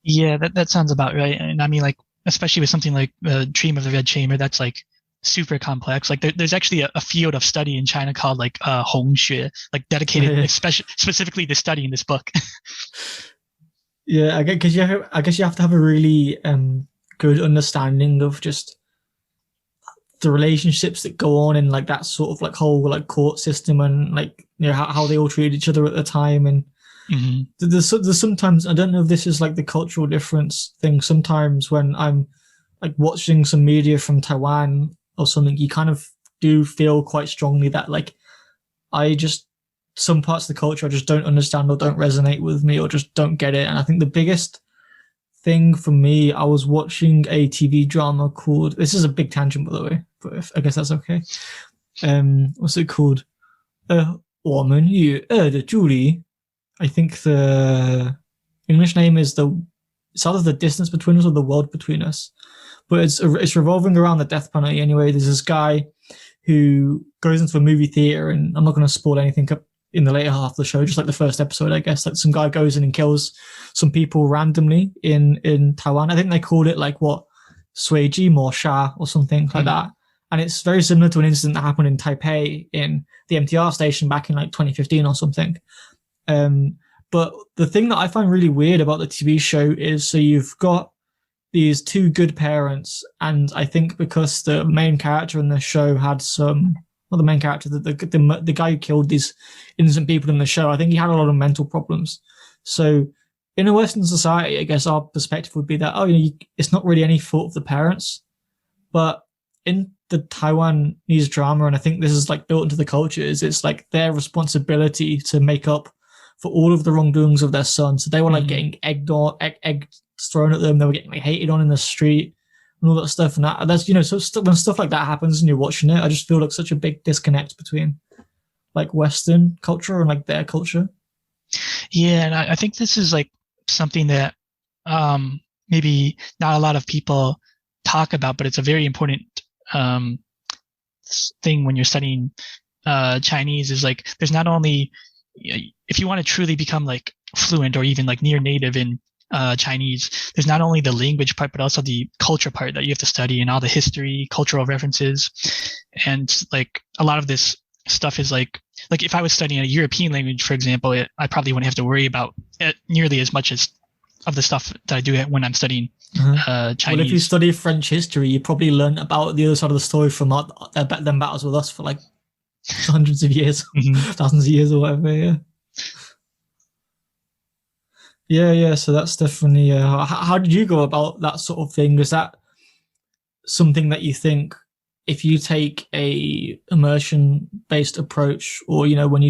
Yeah, that sounds about right. And I mean, like, especially with something like the Dream of the Red Chamber, that's like super complex. Like, there's actually a field of study in China called like Hongxue, like dedicated specifically to studying this book. Yeah, I guess I guess you have to have a really good understanding of just the relationships that go on in like that sort of like whole like court system and like how they all treat each other at the time. And Hmm. there's sometimes I don't know if this is like the cultural difference thing. Sometimes when I'm like watching some media from Taiwan or something, you kind of do feel quite strongly that like I just some parts of the culture I just don't understand or don't resonate with me or just don't get it. And I think the biggest thing for me, I was watching a TV drama called. This is a big tangent, by the way, but I guess that's okay. What's it called? 我们与恶的距离. I think the English name is the. It's either the distance between us or the world between us, but it's revolving around the death penalty anyway. There's this guy who goes into a movie theater, and I'm not going to spoil anything up in the later half of the show, just like the first episode, I guess. Like some guy goes in and kills some people randomly in Taiwan. I think they called it like what Suiji Mo Sha or something like Hmm. that. And it's very similar to an incident that happened in Taipei in the MTR station back in like 2015 or something. But the thing that I find really weird about the TV show is so you've got these two good parents, and I think because the main character in the show had some, well, the main character, the guy who killed these innocent people in the show, I think he had a lot of mental problems. So in a Western society, I guess our perspective would be that it's not really any fault of the parents, but in the Taiwanese drama, and I think this is like built into the culture, is it's like their responsibility to make up for all of the wrongdoings of their son. So they were like getting egg thrown at them. They were getting like hated on in the street and all that stuff. And that's so when stuff like that happens and you're watching it, I just feel like such a big disconnect between like Western culture and like their culture. Yeah, and I think this is like something that maybe not a lot of people talk about, but it's a very important um, thing when you're studying Chinese is like there's not only if you want to truly become like fluent or even like near native in Chinese, there's not only the language part but also the culture part that you have to study and all the history, cultural references, and like a lot of this stuff is like if I was studying a European language, for example, I probably wouldn't have to worry about it nearly as much as of the stuff that I do when I'm studying Chinese. Well, if you study French history, you probably learn about the other side of the story from them battles with us for like hundreds of years, thousands of years or whatever. Yeah. So that's definitely. How did you go about that sort of thing? Is that something that you think, if you take a immersion based approach, or when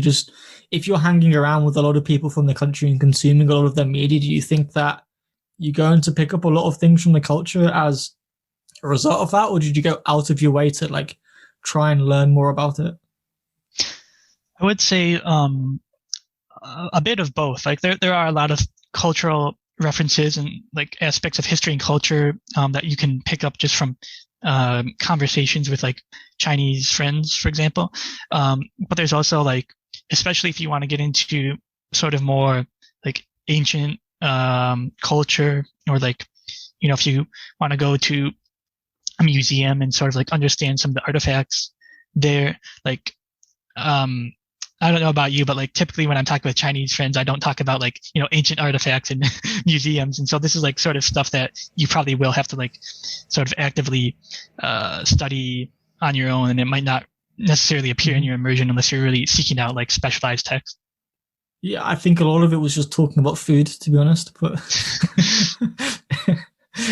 if you're hanging around with a lot of people from the country and consuming a lot of their media, do you think that you're going to pick up a lot of things from the culture as a result of that, or did you go out of your way to like try and learn more about it? I would say a bit of both. Like there are a lot of cultural references and like aspects of history and culture that you can pick up just from conversations with like Chinese friends, for example. But there's also like, especially if you want to get into sort of more like ancient culture, or like, if you want to go to a museum and sort of like understand some of the artifacts there, like, I don't know about you, but like typically when I'm talking with Chinese friends, I don't talk about like, ancient artifacts and museums. And so this is like sort of stuff that you probably will have to like sort of actively study on your own. And it might not necessarily appear in your immersion unless you're really seeking out like specialized text. Yeah, I think a lot of it was just talking about food, to be honest. But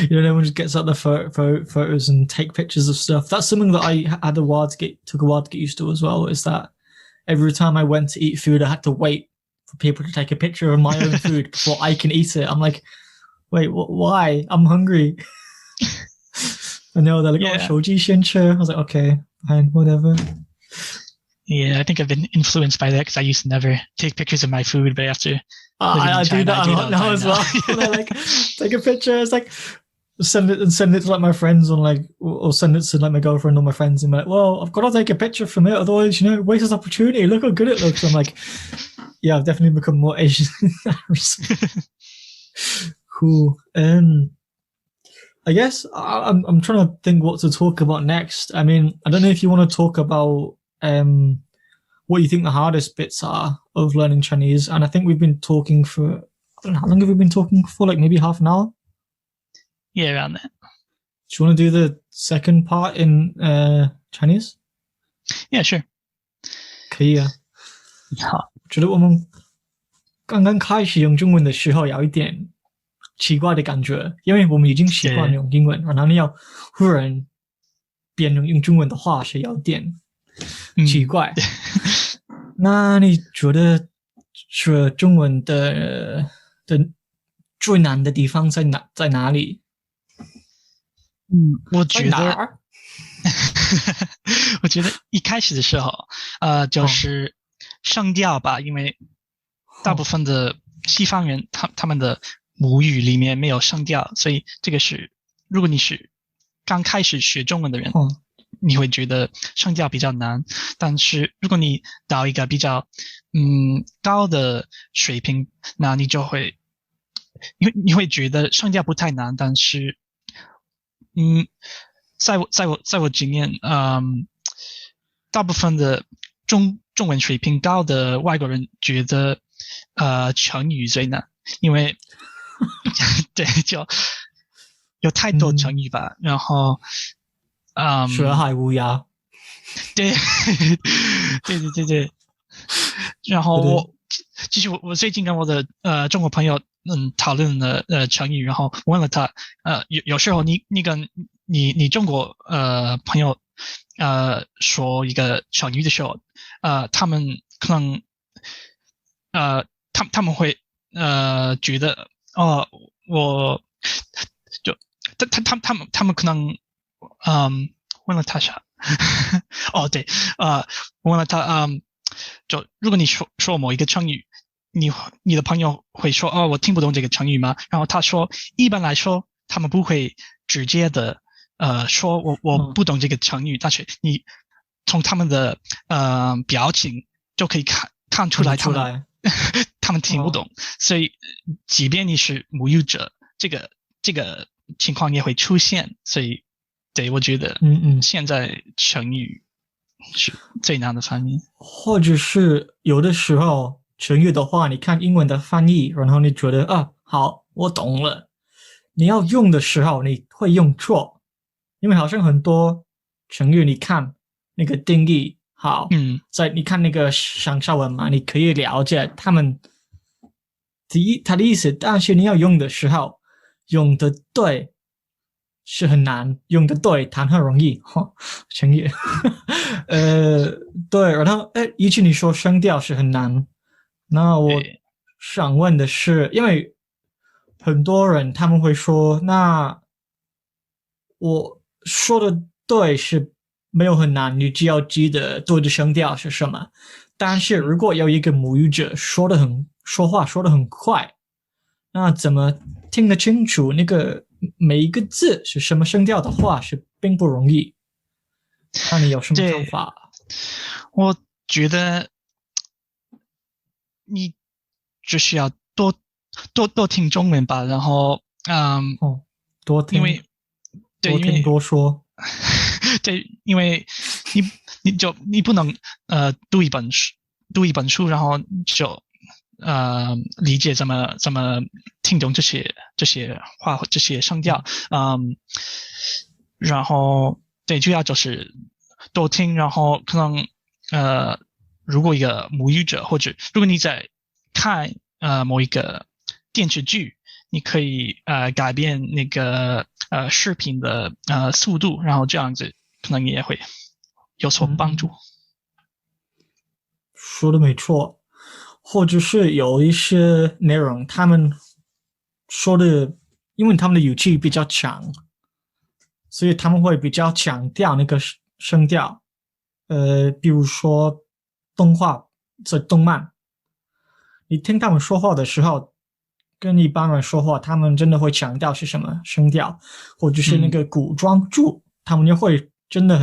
everyone just gets out their photos and take pictures of stuff. That's something that I had took a while to get used to as well. Is that every time I went to eat food, I had to wait for people to take a picture of my own food before I can eat it. I'm like, wait, why? I'm hungry. I know they're like, oh, 手机先吃. I was like, okay, fine, whatever. Yeah, I think I've been influenced by that because I used to never take pictures of my food, but after I do that a lot now as well. When I like take a picture, it's like send it to like my friends on like, or send it to like my girlfriend or my friends, and be like, well, I've got to take a picture from it, otherwise waste this opportunity. Look how good it looks. I'm like, yeah, I've definitely become more Asian. Cool. I guess I'm trying to think what to talk about next. I mean, I don't know if you want to talk about what you think the hardest bits are of learning Chinese. And I think we've been talking for, I don't know, how long have we been talking for? Like maybe half an hour? Yeah, around that. Do you want to do the second part in Chinese? Yeah, sure. 可以啊。好。觉得我们刚刚开始用中文的时候有一点奇怪的感觉，因为我们已经习惯用英文，然后你要忽然变用中文的话是有点奇怪。那你觉得学中文的最难的地方在哪里？我觉得我觉得一开始的时候，就是声调吧，因为大部分的西方人他们的母语里面没有声调，所以这个是如果你是刚开始学中文的人，你会觉得声调比较难。但是如果你到一个比较高的水平，那你就会你会觉得声调不太难，但是在我经验，大部分的中文水平高的外国人觉得成语最难，因为对就有太多成语吧，然后学海无涯，对对，然后其实我最近跟我的中国朋友讨论了成语，然后问了他有时候你跟你中国朋友说一个成语的时候，他们可能他们会觉得我就他们可能问了他啥哦对我问了他就如果你说某一个成语你的朋友会说哦，我听不懂这个成语吗？然后他说，一般来说他们不会直接的说我不懂这个成语，但是你从他们的表情就可以看出看得来出来。他们听不懂，所以即便你是母语者，这个情况也会出现。所以，对，我觉得现在成语是最难的方面。或者是有的时候成语的话，你看英文的翻译，然后你觉得啊，好，我懂了。你要用的时候，你会用错，因为好像很多成语，你看那个定义，好，在你看那个上下文嘛，你可以了解他的意思，但是你要用的时候，用的对是很难，用的对谈很容易，成语，对，然后一句你说声调是很难，那我想问的是，因为很多人他们会说，那我说的对是没有很难，你只要记得对的声调是什么。但是如果有一个母语者说话说得很快，那怎么听得清楚那个每一个字是什么声调的话是并不容易。那你有什么看法？我觉得你只需要多听中文吧，然后多听，因为多听多说，对，因为你不能读一本书，然后就理解怎么听懂这些话这些声调，然后对，主要就是多听，然后可能如果一个母语者或者如果你在看某一个电视剧，你可以改变那个视频的速度，然后这样子可能也会有所帮助。说的没错，或者是有一些内容他们说的，因为他们的语气比较强，所以他们会比较强调那个声调。比如说动画这动漫，你听他们说话的时候，跟一般人说话，他们真的会强调是什么声调，或者是那个古装剧，他们就会真的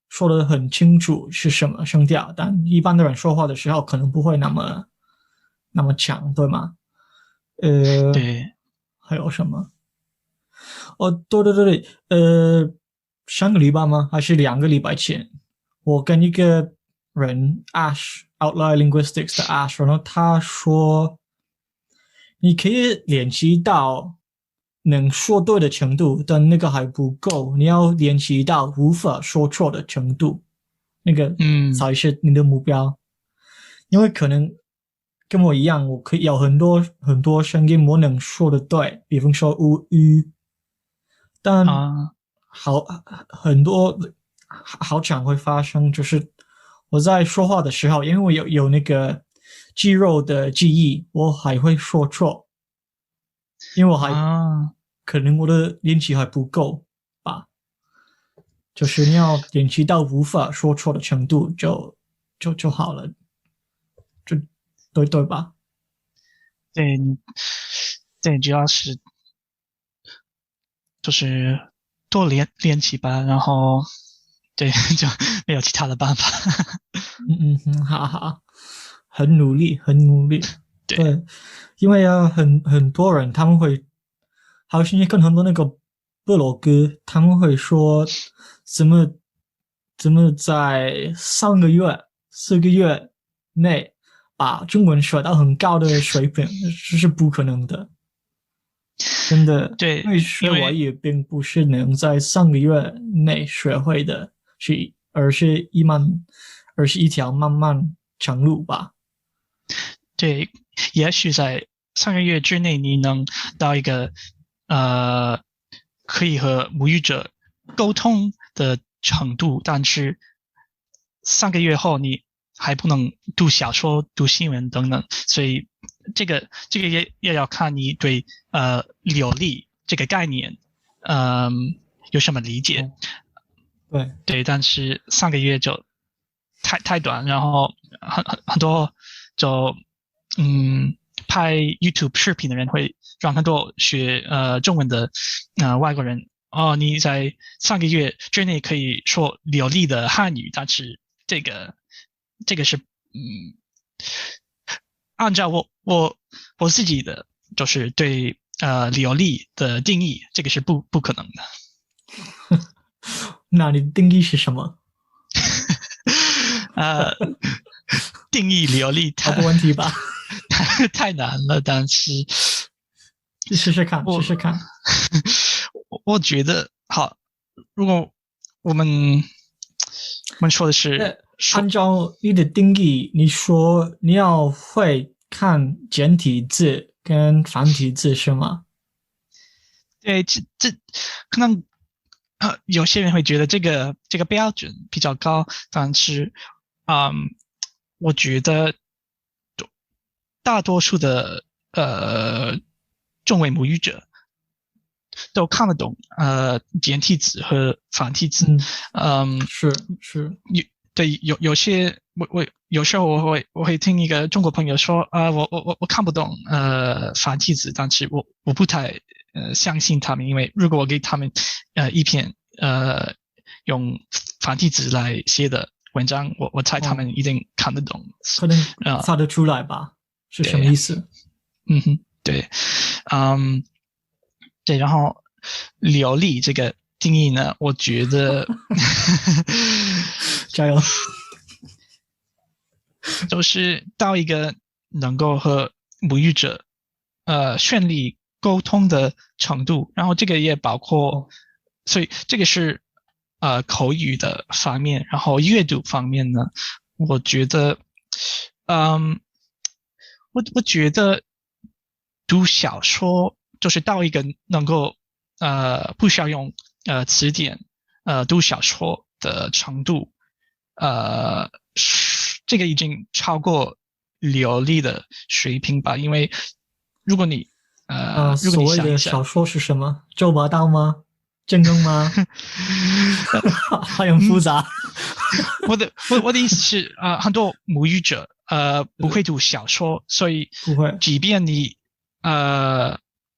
说得很清楚是什么声调，但一般的人说话的时候可能不会那么强，对吗？对，还有什么？哦，对对对对，上个礼拜吗？还是2个礼拜前，我跟一个人 Ash Outlier Linguistics 的 Ash，然后他说，你可以练习到能说对的程度，但那个还不够，你要练习到无法说错的程度，那个才是你的目标。因为可能跟我一样，我可以有很多很多声音我能说的对，比方说但很多好常会发生，就是我在说话的时候，因为我有那个肌肉的记忆，我还会说错，因为可能我的练习还不够吧，就是你要练习到无法说错的程度就好了，就对吧？对，对，主要是就是多练习吧，然后对，就没有其他的办法。好好，很努力，很努力。对，因为很多人他们会，还有现在看很多那个部落格，他们会说怎么在3个月、4个月内把中文学到很高的水平，这是不可能的。真的，对，因为学外语并不是能在3个月内学会的，而是一条漫漫长路吧。对，也许在3个月之内，你能到一个可以和母语者沟通的程度，但是3个月后你还不能读小说、读新闻等等，所以这个也要看你对流利这个概念有什么理解。对，但是3个月就太短，然后很多就拍 YouTube 视频的人会让很多学中文的外国人你在3个月之内可以说流利的汉语，但是这个是按照我自己的就是对流利的定义，这个是不可能的。那你的定义是什么？定义流利好的问题吧。太难了，但是试试看，试试看。我觉得好，如果我们说的是按照你的定义，你说你要会看简体字跟繁体字是吗？对，这可能有些人会觉得这个标准比较高，但是我觉得大多数的中文母语者都看得懂简体字和繁体字。是有些我有时候我会听一个中国朋友说我看不懂繁体字，但是我不太相信他们，因为如果我给他们一篇用繁体字来写的文章，我猜他们一定看得懂，可能猜得出来吧？是什么意思？对，对，然后流利这个定义呢，我觉得加油，就是到一个能够和母语者顺利沟通的程度，然后这个也包括，所以这个是口语的方面，然后阅读方面呢，我觉得，我觉得读小说就是到一个能够不需要用词典读小说的程度，这个已经超过流利的水平吧，因为如果你如果所谓你想一下，的小说是什么？周伯道吗？正宫吗？还很复杂。我的意思是很多母语者不会读小说，所以不会，即便你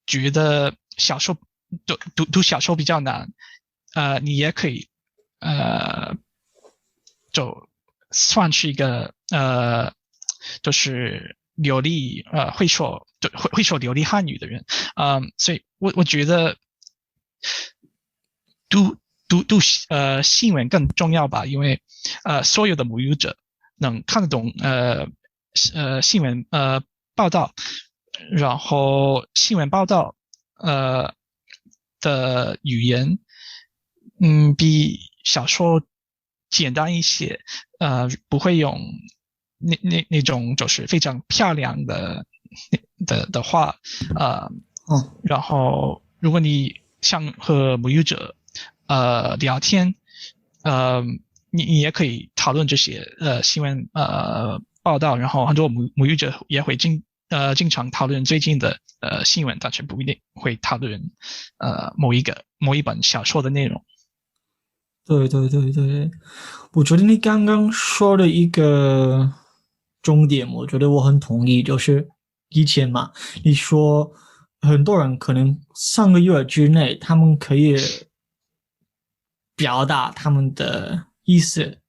觉得读小说比较难，你也可以就算是一个就是流利会说流利汉语的人，所以我觉得读新闻更重要吧，因为所有的母语者能看得懂新闻报道，然后新闻报道的语言比小说简单一些，不会用那种就是非常漂亮的话，然后如果你想和母语者聊天，你也可以讨论这些新闻报道，然后很多母语者也会经常讨论最近的新闻，但是不一定会讨论某一本小说的内容。对对对对，我觉得你刚刚说的一个重点，我觉得我很同意，就是以前嘛，你说很多人可能3个月之内，他们可以表达他们的意思，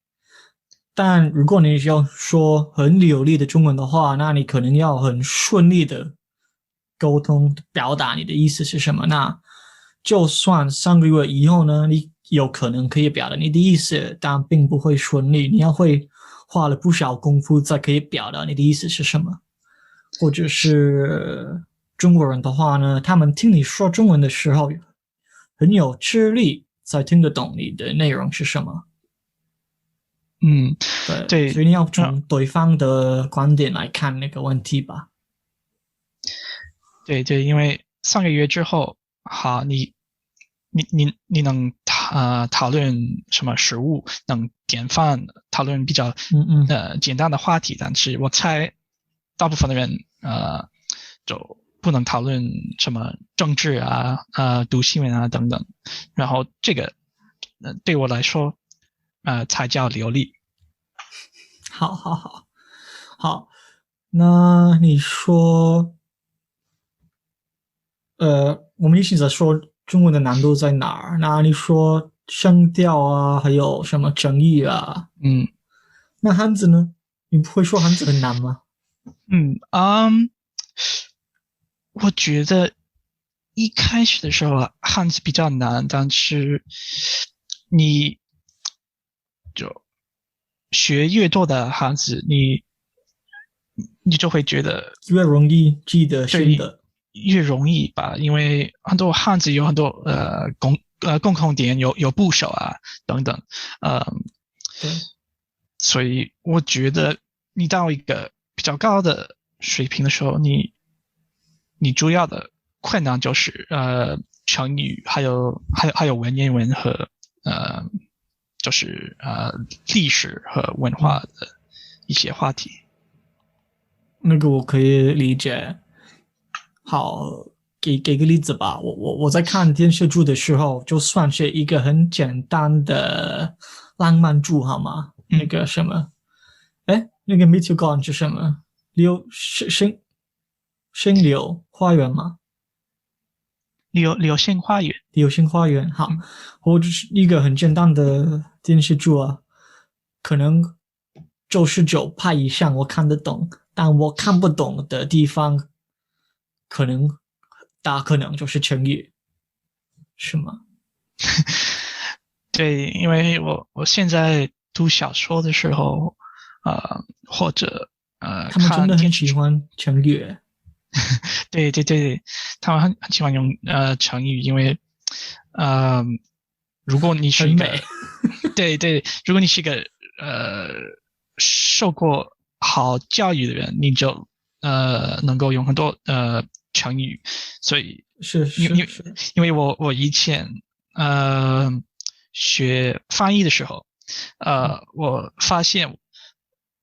但如果你要说很流利的中文的话，那你可能要很顺利的沟通表达你的意思是什么。那就算3个月以后呢，你有可能可以表达你的意思，但并不会顺利。你要会花了不少功夫才可以表达你的意思是什么。或者是中国人的话呢，他们听你说中文的时候很有吃力，才听得懂你的内容是什么。对，所以你要从对方的观点来看那个问题吧。对对，因为3个月之后，好，你能讨论什么食物，能点饭，讨论比较简单的话题，但是我猜大部分的人就不能讨论什么政治读新闻等等，然后这个对我来说才叫流利。好。那你说，我们一直在说中文的难度在哪儿？那你说声调啊，还有什么整语啊？嗯那汉字呢？你不会说汉字很难吗？嗯，我觉得一开始的时候啊，汉字比较难，但是你就学越多的汉字，你就会觉得越容易记得新对的。越容易吧，因为很多汉字有很多共同点，有部首啊等等，呃，对，所以我觉得你到一个比较高的水平的时候，你主要的困难就是成语，还有文言文和呃就是历史和文化嗯，的一些话题。那个我可以理解。好，给个例子吧。我在看电视剧的时候，就算是一个很简单的浪漫剧，好吗？那嗯，个什么，哎，那个 Meet You Gone 是什么？星流花园吗？流星花园。流星花园。好，嗯。或者是一个很简单的电视剧啊，可能99%以上我看得懂，但我看不懂的地方，可能大可能就是成语，是吗？对，因为我现在读小说的时候，或者他们真的很看电视剧。喜欢成语，对对对，他们很喜欢用成语，因为呃，如果你是很美。一个，对对，如果你是一个呃受过好教育的人，你就能够用很多成语，所以是因因是是，因为我以前呃学翻译的时候，嗯我发现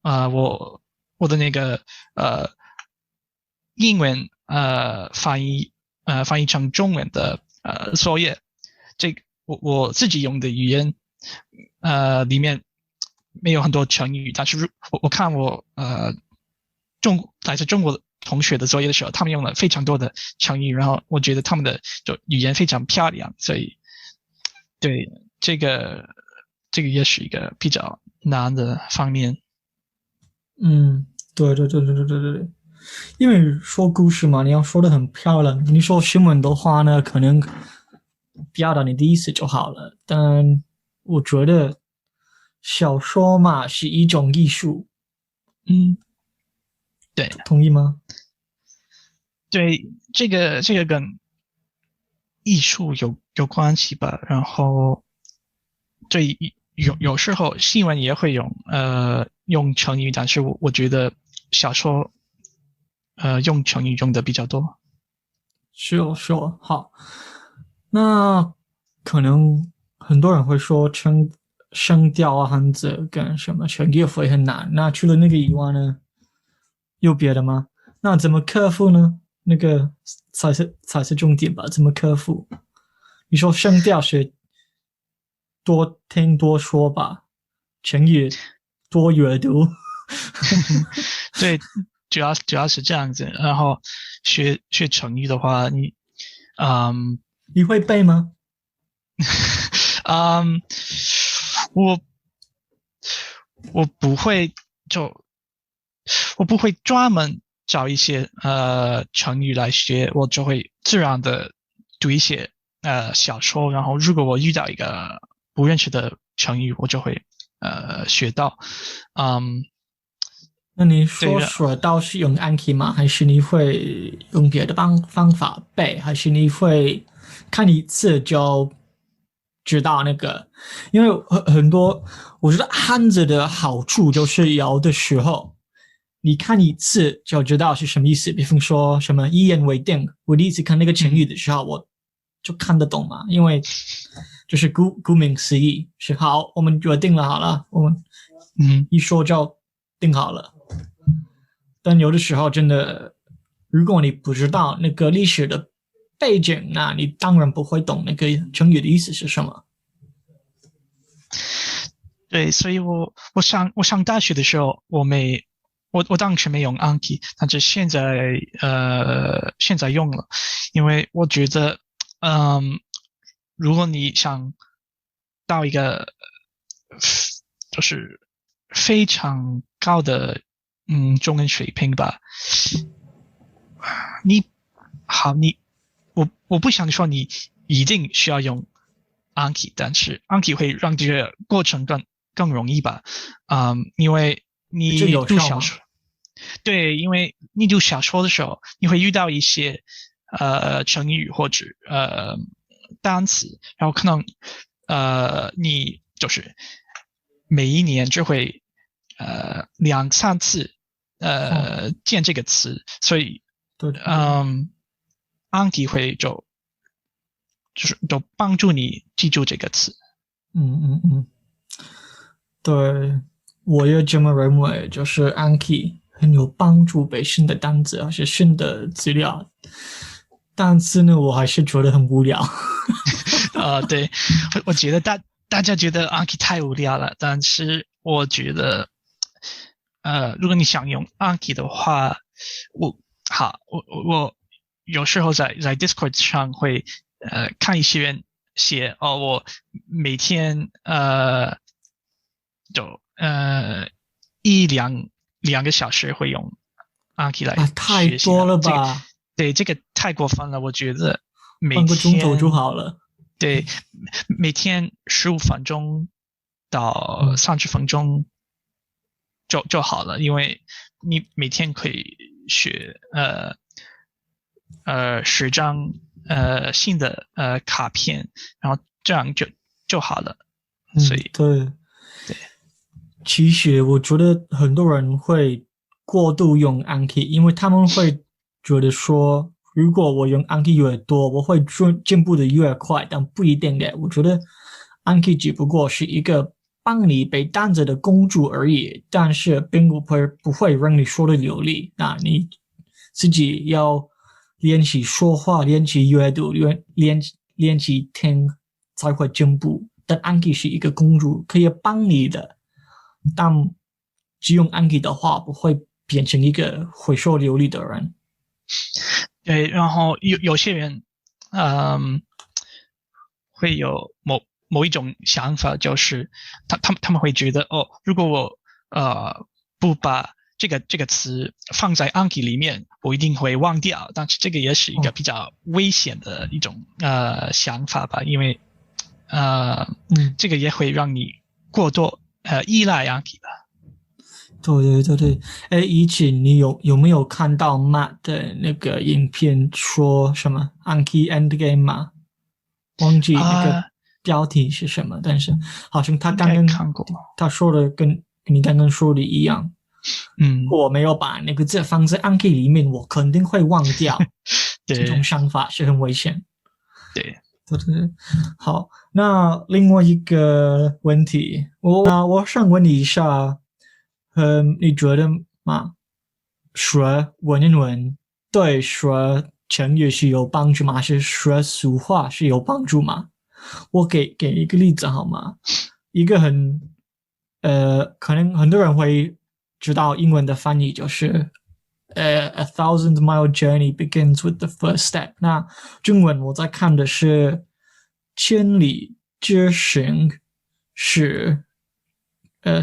我的那个呃英文翻译成中文的作业，这个我自己用的语言里面没有很多成语，但是我看来自中国的同学的作业的时候，他们用了非常多的成语，然后我觉得他们的就语言非常漂亮，所以对这个也是一个比较难的方面。嗯，对对对对对对对对，因为说故事嘛，你要说的很漂亮。你说新闻的话呢，可能表达你的意思就好了。但我觉得小说嘛是一种艺术，嗯，对同意吗？对，这个跟艺术有关系吧。然后对有时候新闻也会用成语，但是我觉得小说用成语用的比较多。是哦是哦，好。那可能很多人会说声调啊、汉字跟什么成语会很难。那除了那个以外呢，有别的吗？那怎么克服呢？那个才是重点吧？怎么克服？你说声调是多听多说吧，成语多阅读。对，主要是这样子。然后学成语的话，嗯你会背吗？嗯，我我不会就我不会专门找一些成语来学，我就会自然的读一些小说，然后如果我遇到一个不认识的成语，我就会学到。嗯，那你对，说水稻是用暗记吗？还是你会用别的方法背？还是你会看一次就知道那个？因为很多，我觉得汉字的好处就是有的时候你看一次就知道是什么意思。比方说什么一言为定，我第一次看那个成嗯语的时候，我就看得懂嘛，因为就是顾名思义是好，我们决定了好了，我们嗯。一说就定好了。但有的时候真的，如果你不知道那个历史的背景，那你当然不会懂那个成语的意思是什么。对，所以我上大学的时候，我当时没用 Anki，但是现在用了，因为我觉得，如果你想到一个就是非常高的中文水平吧，你好，我不想说你一定需要用 Anki，但是 Anki 会让这个过程更容易吧，因为这你有效吗？读小说，对，因为你读小说的时候，你会遇到一些成语或者单词，然后可能你就是每一年就会两三次哦，见这个词，所以对对对，Anki 会就帮助你记住这个词。嗯，对，我也这么认为，就是 Anki 很有帮助背新的单词，而且新的资料。但是呢，我还是觉得很无聊。对，我觉得大家觉得 Anki 太无聊了，但是我觉得，如果你想用 Anki 的话，我我有时候在 Discord 上会看一些人写哦，我每天就两个小时会用 Anki 啊，来太学习多了了，吧，对这个太过分了，我觉得每半个钟头就天。好了。对，每天15分钟到嗯，30分钟就好了，因为你每天可以学10张新的卡片，然后这样就好了。所以对。对，其实我觉得很多人会过度用 Anki，因为他们会觉得说，如果我用 Anki 越多，我会进步的越快，但不一定的。我觉得 Anki 只不过是一个帮你背单词的工具而已，但是并不会让你说的流利。那你自己要练习说话，练习阅读，练习听，才会进步。但 Anki 是一个工具，可以帮你的。但只用 Anki 的话，不会变成一个会说流利的人。对，然后有些人，嗯，会有某一种想法，就是他们会觉得哦，如果我不把这个词放在 Anki 里面，我一定会忘掉。但是这个也是一个哦，比较危险的一种想法吧，因为嗯，这个也会让你过多依赖 Anki 吧。对对对对。哎，以前你有没有看到 Matt 的那个影片说什么 Anki Endgame 吗？忘记那个啊、标题是什么，但是好像他应该刚刚看过，他说的跟你刚刚说的一样。嗯，我没有把那个字放在 Anki 里面，我肯定会忘掉。这种对想法是很危险。对，对对对，好，那另外一个问题，我想问你一下，你觉得吗？学文言文对学成语是有帮助吗？还是学俗话是有帮助吗？我给一个例子好吗？一个可能很多人会知道英文的翻译就是a thousand mile journey begins with the first step。那中文我在看的是千里之行是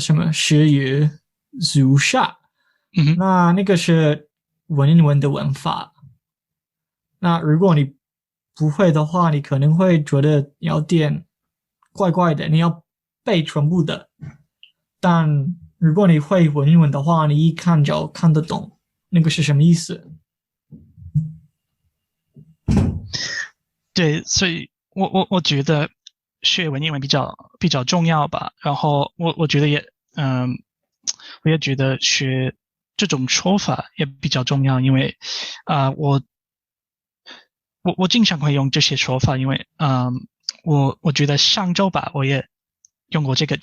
什么始于足下。嗯哼。那个是文言文的文法。那如果你不会的话，你可能会觉得有点怪怪的，你要背全部的。但如果你会文言文的话，你一看就看得懂那个是什么意思。对，所以我觉得学文言文比较重要吧。然后我觉得我也觉得学这种说法也比较重要，因为我经常会用这些说法，因为我觉得上周吧，我也用过这个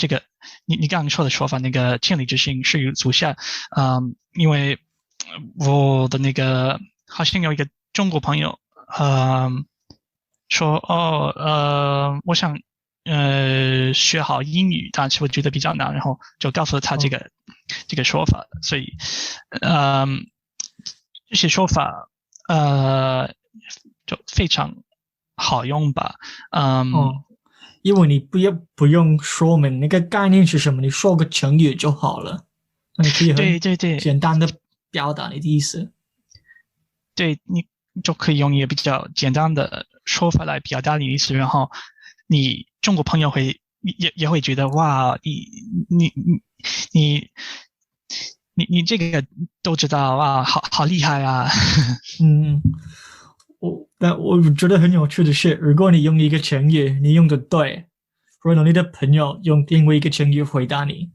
你刚刚说的说法，那个千里之行始于足下，因为我的那个好像有一个中国朋友，说哦我想学好英语，但是我觉得比较难，然后就告诉了他这个说法，所以这些说法就非常好用吧。因为你不用说明那个概念是什么，你说个成语就好了，那你可以很对对对简单的表达你的意思。对，你就可以用一个比较简单的说法来表达你的意思，然后你中国朋友也会觉得哇，你你你这个都知道哇，好厉害啊！嗯，但我觉得很有趣的是，如果你用一个成语，你用的对，然后你的朋友用另外一个成语回答你，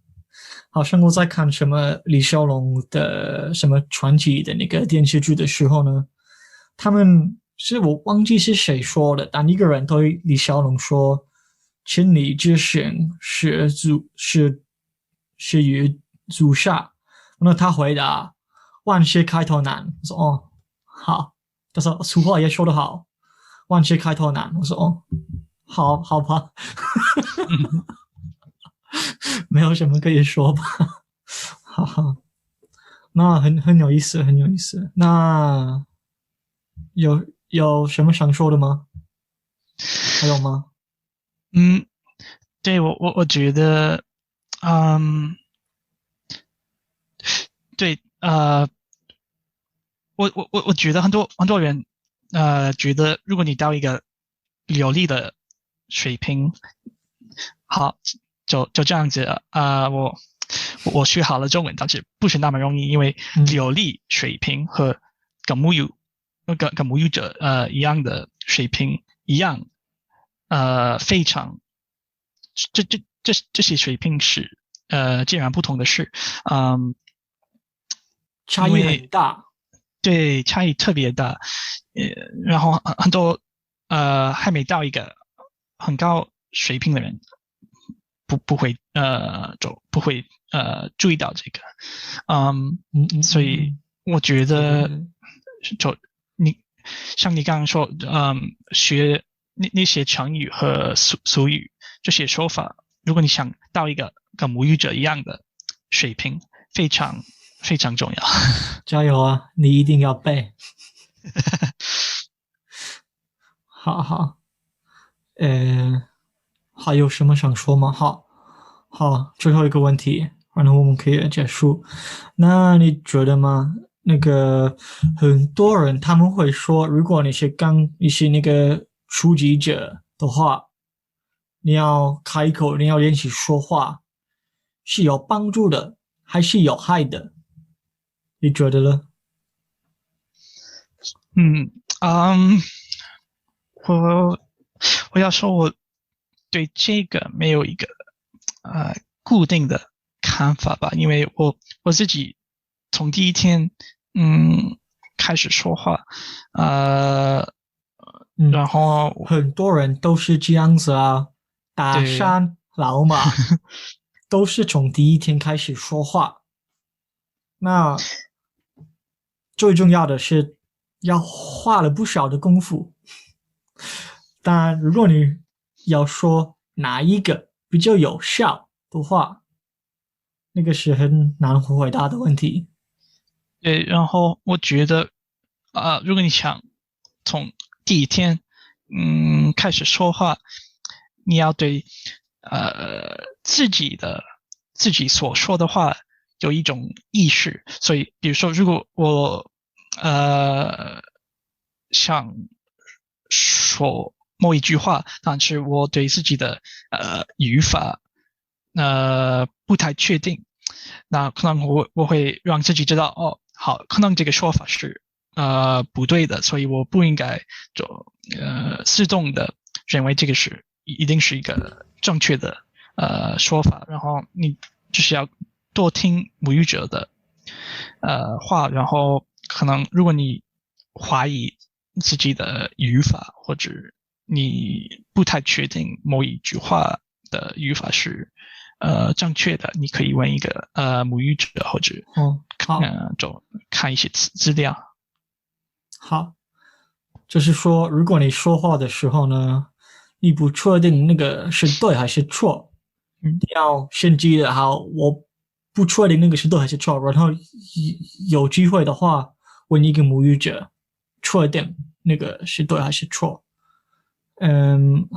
好像我在看什么李小龙的什么传奇的那个电视剧的时候呢，他们是我忘记是谁说的，但一个人对李小龙说："千里之行，始于足下。"那他回答："万事开头难。"我说："哦，好。"他说："俗话也说得好，万事开头难。"我说："哦，好吧。"没有什么可以说吧。哈哈，那很有意思，很有意思。那有什么想说的吗？还有吗？嗯，对我觉得，嗯，对，我觉得很多人觉得如果你到一个流利的水平，好就这样子我学好了中文，但是不是那么容易，因为流利水平和跟母语者一样的水平一样非常这些水平是截然不同的事，嗯，差异很因为大。对差异特别大，然后很多还没到一个很高水平的人不会就不会注意到这个，所以我觉得就你像你刚刚说，学那些成语和俗语这些说法，如果你想到一个跟母语者一样的水平，非常非常重要。加油啊！你一定要背。好好，还有什么想说吗？好，最后一个问题，然后我们可以结束。那你觉得吗？那个很多人他们会说，如果你是那个初级者的话，你要开口，你要练习说话，是有帮助的，还是有害的？你觉得呢？嗯我我要说我对这个没有一个呃固定的看法吧，因为我自己从第一天开始说话，呃，然后很多人都是这样子啊，打对山老马都是从第一天开始说话。那最重要的是要花了不少的功夫。但如果你要说哪一个比较有效的话，那个是很难回答的问题。对，然后我觉得如果你想从第一天开始说话，你要对自己所说的话有一种意识。所以，比如说，如果我想说某一句话，但是我对自己的语法不太确定，那可能我会让自己知道，哦，好，可能这个说法是不对的，所以我不应该就自动的认为这个是一定是一个正确的说法，然后你就是要多听母语者的话，然后可能如果你怀疑自己的语法，或者你不太确定某一句话的语法是正确的，你可以问一个母语者，或者好，就看一些资料。好，就是说，如果你说话的时候呢，你不确定那个是对还是错，你要先记得好，我不确定那个是对还是错，然后有机会的话问一个母语者，确定那个是对还是错。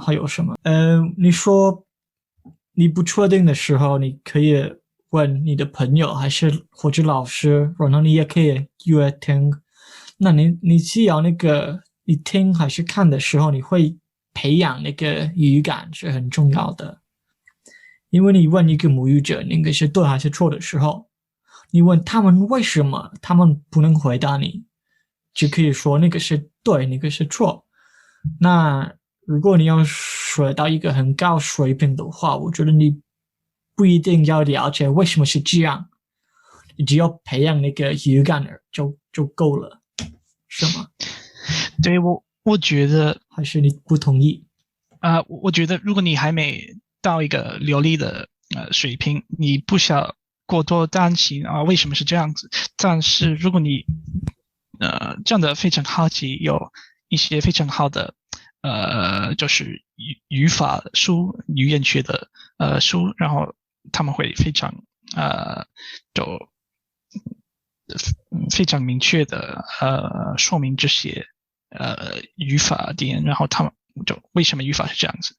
还有什么？你说你不确定的时候，你可以问你的朋友还是或者老师，然后你也可以约听。那你只要那个你听还是看的时候，你会培养那个语感是很重要的。因为你问一个母语者那个是对还是错的时候，你问他们为什么，他们不能回答你，就可以说那个是对，那个是错。那如果你要学到一个很高水平的话，我觉得你不一定要了解为什么是这样，你只要培养那个语感就够了，是吗？对，我觉得还是你不同意？我觉得如果你还没到一个流利的水平，你不需要过多担心为什么是这样子。但是如果你这样的非常好奇，有一些非常好的就是语法书、语言学的书，然后他们会非常就非常明确的说明这些语法点，然后他们就为什么语法是这样子。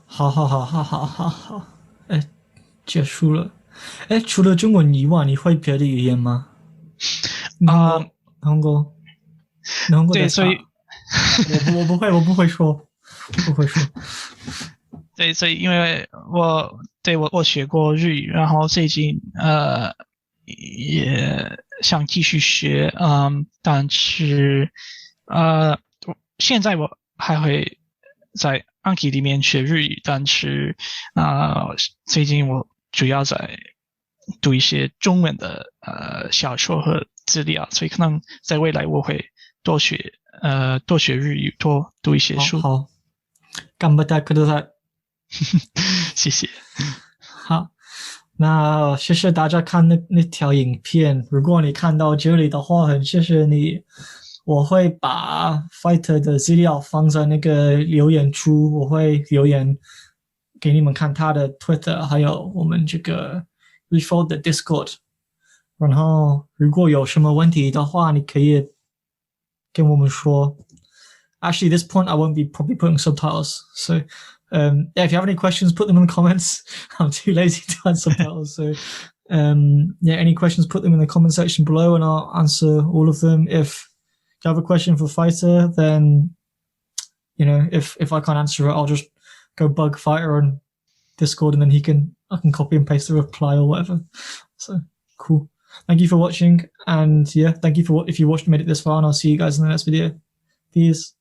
好好好好好好好，哎，结束了。哎，除了中文以外，你会别的语言吗？日本啊、語、日本語、日本語で对，すか？所以我不会说，不会说。对，所以因为我学过日语，然后最近也想继续学，但是现在我还会在暗记里面学日语，但是最近我主要在读一些中文的小说和资料，所以可能在未来我会多学日语，多读一些书。好好，頑張ってください。谢谢。好，那谢谢大家看那条影片。如果你看到这里的话，很谢谢你。我会把 Fighter 的资料放在那个留言处，我会留言给你们看他的 Twitter，还有我们这个 Refold 的 Discord。然后如果有什么问题的话，你可以跟我们说。Actually, at this point, I won't be probably putting subtitles. So, yeah, if you have any questions, put them in the comments. I'm too lazy to add subtitles. So, yeah, any questions, put them in the comment section below, and I'll answer all of them. If you have a question for Fighter, then if I can't answer it, I'll just go bug Fighter on Discord, and then I can copy and paste the reply or whatever. So cool. Thank you for watching, and yeah, thank you for if you watched made it this far, and I'll see you guys in the next video. Peace.